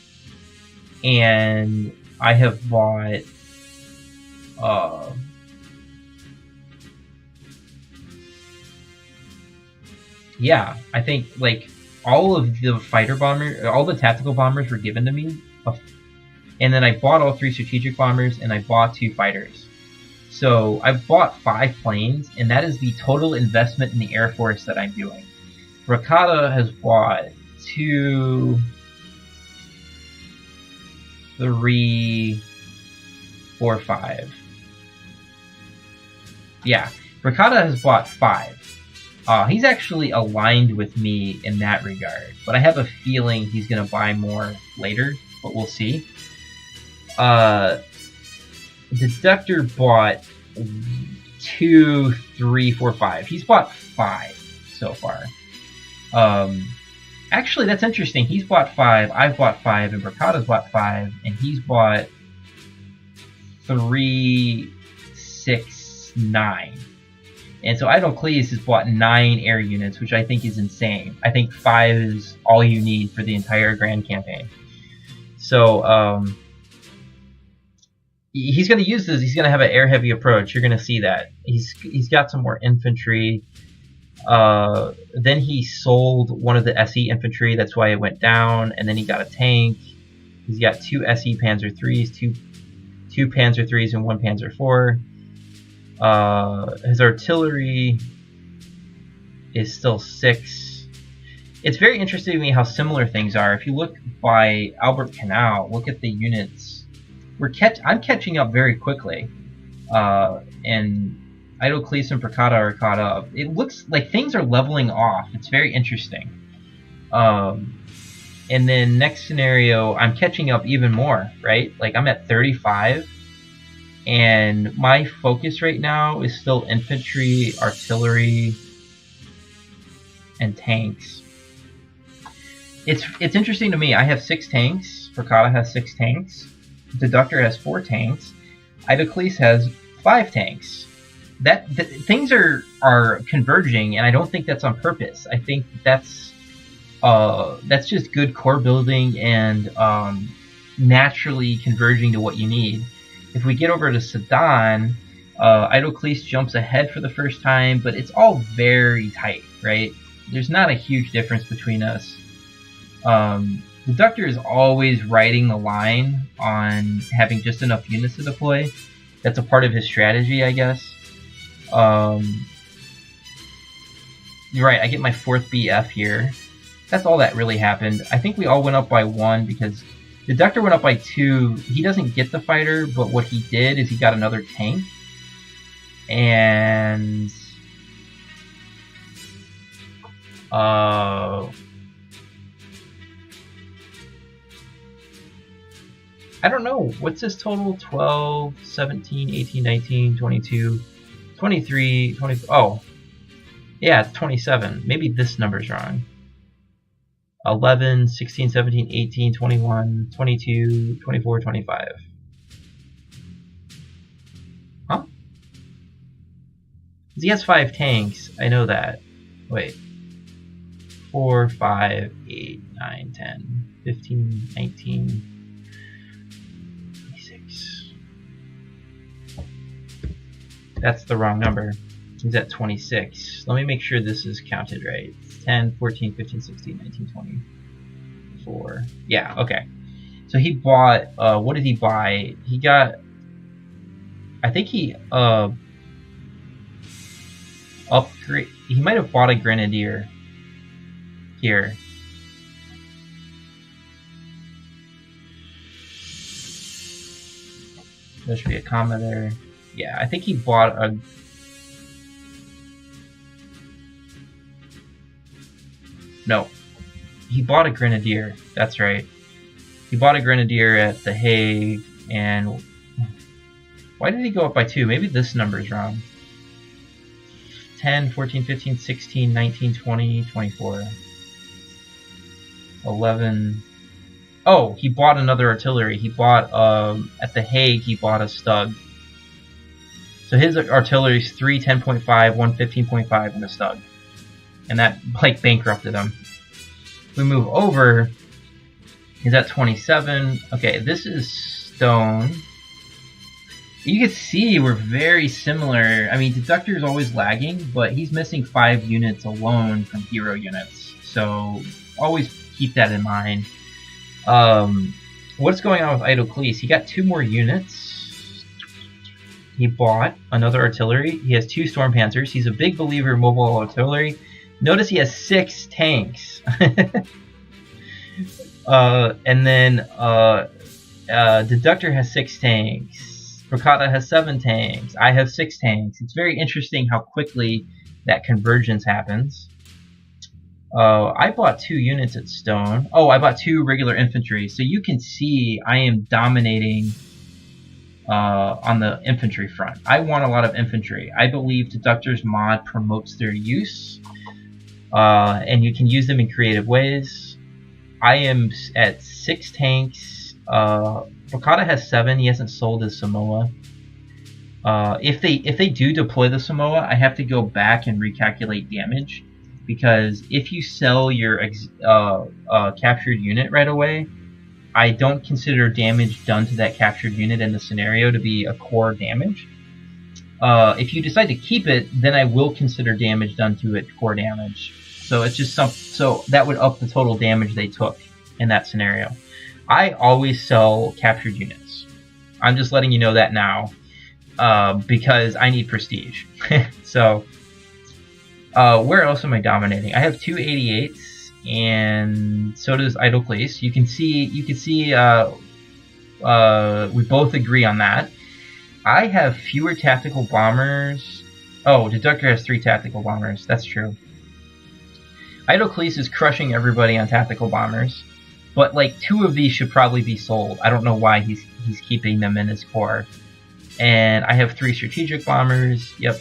and I have bought yeah, I think like all of the fighter bomber, all the tactical bombers were given to me, and then I bought all 3 strategic bombers, and I bought 2 fighters. So I've bought 5 planes, and that is the total investment in the Air Force that I'm doing. Bracada has bought 2, 3, 4, 5. Yeah, Bracada has bought 5. He's actually aligned with me in that regard, but I have a feeling he's going to buy more later, but we'll see. Deductor bought 2, 3, 4, 5. He's bought 5 so far. Actually, that's interesting. He's bought 5, I've bought 5, and Bricada's bought 5, and he's bought 3, 6, 9. And so Idocles has bought 9 air units, which I think is insane. I think 5 is all you need for the entire Grand Campaign. So he's going to use this. He's going to have an air-heavy approach. You're going to see that. He's got some more infantry. Then he sold one of the SE infantry. That's why it went down. And then he got a tank. He's got 2 SE Panzer 3s, 2 Panzer 3s, and 1 Panzer 4. His artillery is still 6. It's very interesting to me how similar things are. If you look by Albert Canal, look at the units. I'm catching up very quickly, and Idocles and Bricada are caught up. It looks like things are leveling off. It's very interesting. And then next scenario, I'm catching up even more, right? Like I'm at 35. And my focus right now is still infantry, artillery, and tanks. It's interesting to me. I have 6 tanks. Bricada has 6 tanks. Deductor has 4 tanks. Idocles has 5 tanks. Things are converging, and I don't think that's on purpose. I think that's just good core building and naturally converging to what you need. If we get over to Sedan, Idocles jumps ahead for the first time, but it's all very tight, right? There's not a huge difference between us. Deductor is always riding the line on having just enough units to deploy. That's a part of his strategy, I guess. You're right, I get my 4th BF here. That's all that really happened. I think we all went up by 1 because Deductor went up by 2. He doesn't get the fighter, but what he did is he got another tank. And I don't know. What's his total? 12, 17, 18, 19, 22, 23, 20. Oh, yeah, it's 27. Maybe this number's wrong. 11, 16, 17, 18, 21, 22, 24, 25. Huh? He has 5 tanks. I know that. Wait. 4, 5, 8, 9, 10, 15, 19, 26. That's the wrong number. He's at 26. Let me make sure this is counted right. 10, 14, 15, 16, 19, 20, 4. Yeah, okay. So he bought, what did he buy? He got, I think he, upgrade, he might have bought a Grenadier here. There should be a comma there. Yeah, I think he bought a, no, he bought a Grenadier. That's right. He bought a Grenadier at The Hague, and why did he go up by 2? Maybe this number is wrong. 10, 14, 15, 16, 19, 20, 24, 11. Oh, he bought another artillery. He bought, at The Hague, he bought a Stug. So his artillery is 3 10.5, 1 15.5, and a Stug. And that, like, bankrupted him. We move over. He's at 27. Okay, this is stone. You can see we're very similar. I mean, Deductor is always lagging, but he's missing 5 units alone from hero units. So always keep that in mind. What's going on with Idocles? He got 2 more units. He bought another artillery. He has 2 Storm Panzers. He's a big believer in mobile artillery. Notice he has 6 tanks. And then Deductor has 6 tanks. Bricada has 7 tanks. I have 6 tanks. It's very interesting how quickly that convergence happens. I bought 2 units at stone. Oh, I bought 2 regular infantry. So you can see I am dominating on the infantry front. I want a lot of infantry. I believe Deductor's mod promotes their use, and you can use them in creative ways. I am at 6 tanks. Bokata has 7. He hasn't sold his Samoa. If they do deploy the Samoa, I have to go back and recalculate damage, because if you sell your captured unit right away, I don't consider damage done to that captured unit in the scenario to be a core damage. If you decide to keep it, then I will consider damage done to it core damage. So it's just so that would up the total damage they took in that scenario. I always sell captured units. I'm just letting you know that now, because I need prestige. So where else am I dominating? I have 2 88s, and so does Idleclace. You can see we both agree on that. I have fewer tactical bombers. Oh, Deductor has 3 tactical bombers. That's true. Idleclace is crushing everybody on tactical bombers, but like 2 of these should probably be sold. I don't know why he's keeping them in his core. And I have 3 strategic bombers. Yep.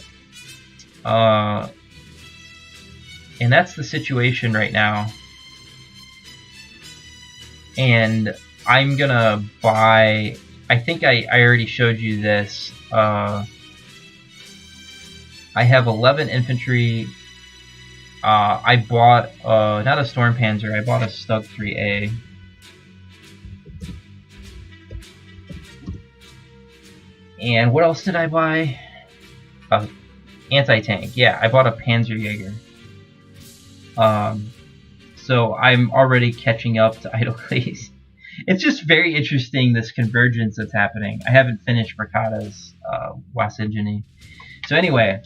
And that's the situation right now. And I'm gonna buy, I think I already showed you this. I have 11 infantry. I bought, not a Storm Panzer, I bought a Stug 3A. And what else did I buy? Anti-tank. Yeah, I bought a Panzerjäger. So I'm already catching up to Idleclace. It's just very interesting, this convergence that's happening. I haven't finished Mercata's Wassigny. So anyway,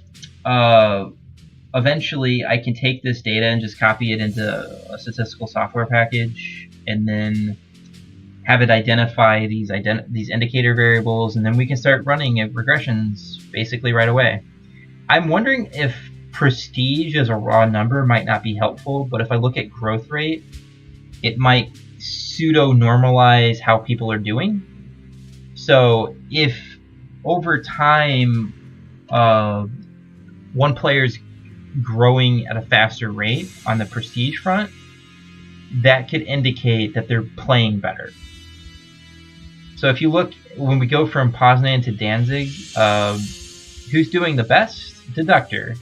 eventually I can take this data and just copy it into a statistical software package, and then have it identify these indicator variables, and then we can start running regressions basically right away. I'm wondering if prestige as a raw number might not be helpful, but if I look at growth rate, it might pseudo-normalize how people are doing. So if over time one player's growing at a faster rate on the prestige front, that could indicate that they're playing better. So if you look, when we go from Poznan to Danzig, who's doing the best? Deductor.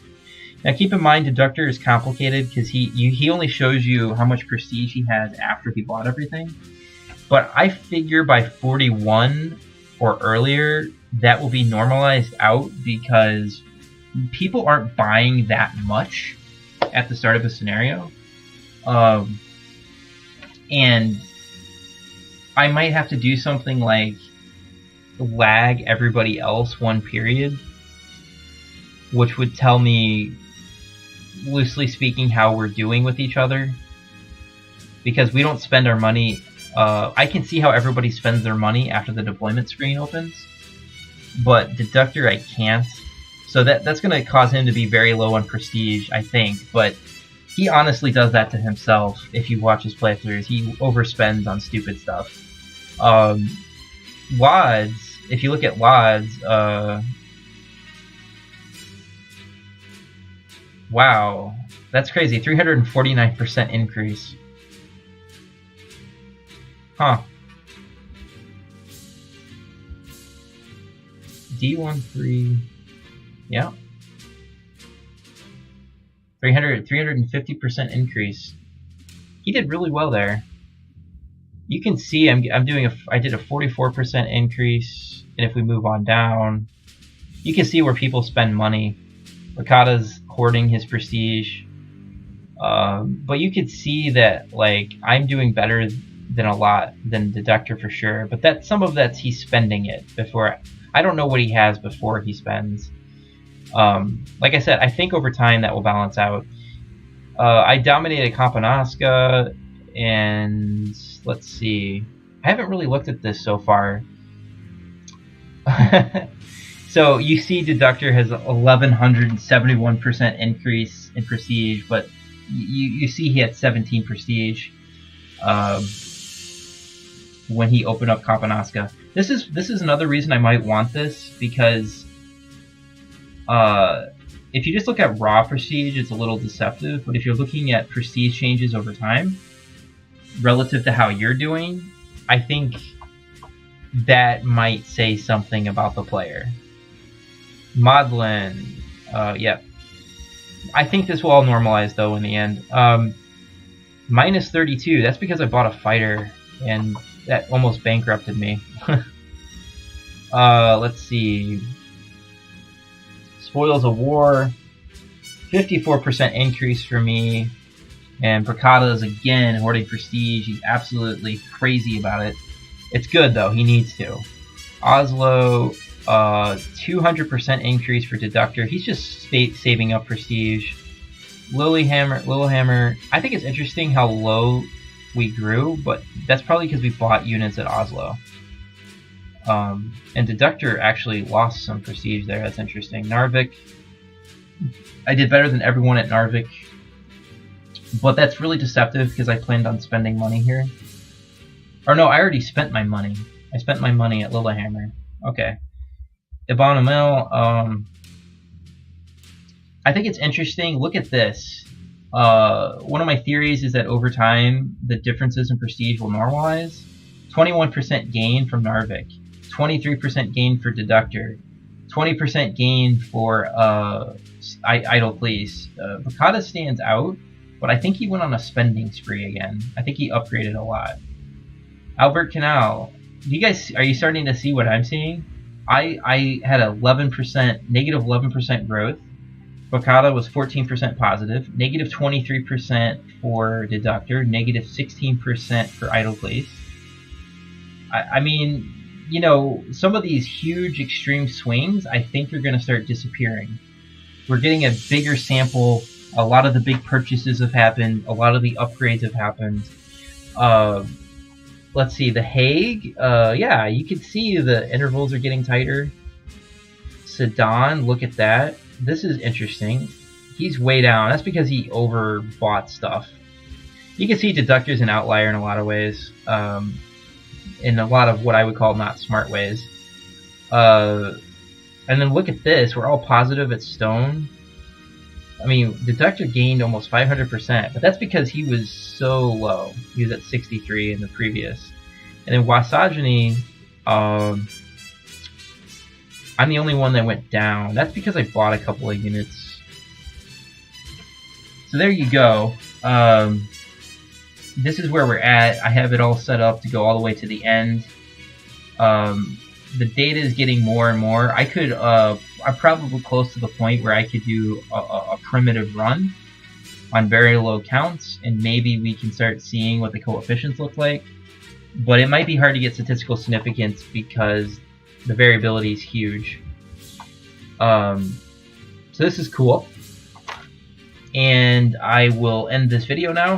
Now keep in mind, Deductor is complicated because he only shows you how much prestige he has after he bought everything. But I figure by 41 or earlier, that will be normalized out, because people aren't buying that much at the start of a scenario. And I might have to do something like lag everybody else 1 period, which would tell me, loosely speaking, how we're doing with each other, because we don't spend our money. I can see how everybody spends their money after the deployment screen opens, but Deductor I can't. So that's going to cause him to be very low on prestige, I think, but he honestly does that to himself. If you watch his playthroughs, he overspends on stupid stuff. Lods, if you look at Lods, wow, that's crazy. 349% increase. Huh. D13, yeah. 350% increase. He did really well there. You can see I did a 44% increase, and if we move on down, you can see where people spend money. Ricada's hoarding his prestige, but you could see that like I'm doing better than Deductor for sure. But that some of that's he's spending it before. I don't know what he has before he spends. Like I said, I think over time that will balance out. I dominated Kapanaska, and let's see. I haven't really looked at this so far. So you see Deductor has 1171% increase in prestige, but you see he had 17 prestige when he opened up Kapanaska. This is another reason I might want this, because if you just look at raw prestige, it's a little deceptive, but if you're looking at prestige changes over time relative to how you're doing, I think that might say something about the player. Maudlin, yeah. I think this will all normalize though in the end. Minus 32, that's because I bought a fighter and that almost bankrupted me. Let's see. Spoils of War, 54% increase for me. And Bracada is again hoarding prestige. He's absolutely crazy about it. It's good though, he needs to. Oslo, 200% increase for Deductor. He's just saving up prestige. Lilyhammer, I think it's interesting how low we grew, but that's probably because we bought units at Oslo. And Deductor actually lost some prestige there. That's interesting. Narvik, I did better than everyone at Narvik, but that's really deceptive because I planned on spending money here. Or no, I already spent my money. I spent my money at Lilyhammer. Okay. Ibonomil, I think it's interesting. Look at this. One of my theories is that over time, the differences in prestige will normalize. 21% gain from Narvik. 23% gain for Deductor. 20% gain for Idle Police. Bracada stands out, but I think he went on a spending spree again. I think he upgraded a lot. Albert Canal. You guys, are you starting to see what I'm seeing? I had negative 11% growth. Bracada was 14% positive. Negative 23% for Deductor. Negative 16% for Idle Place. I mean, you know, some of these huge extreme swings, I think are going to start disappearing. We're getting a bigger sample. A lot of the big purchases have happened. A lot of the upgrades have happened. Let's see, The Hague. Yeah, you can see the intervals are getting tighter. Sedan, look at that. This is interesting. He's way down. That's because he overbought stuff. You can see Deductor's an outlier in a lot of ways. In a lot of what I would call not smart ways. And then look at this. We're all positive at Stone. I mean, Deductor gained almost 500%, but that's because he was so low. He was at 63 in the previous. And then Wassigny, I'm the only one that went down. That's because I bought a couple of units. So there you go. This is where we're at. I have it all set up to go all the way to the end. The data is getting more and more. I'm probably close to the point where I could do a primitive run on very low counts, and maybe we can start seeing what the coefficients look like. But it might be hard to get statistical significance because the variability is huge. So this is cool. And I will end this video now.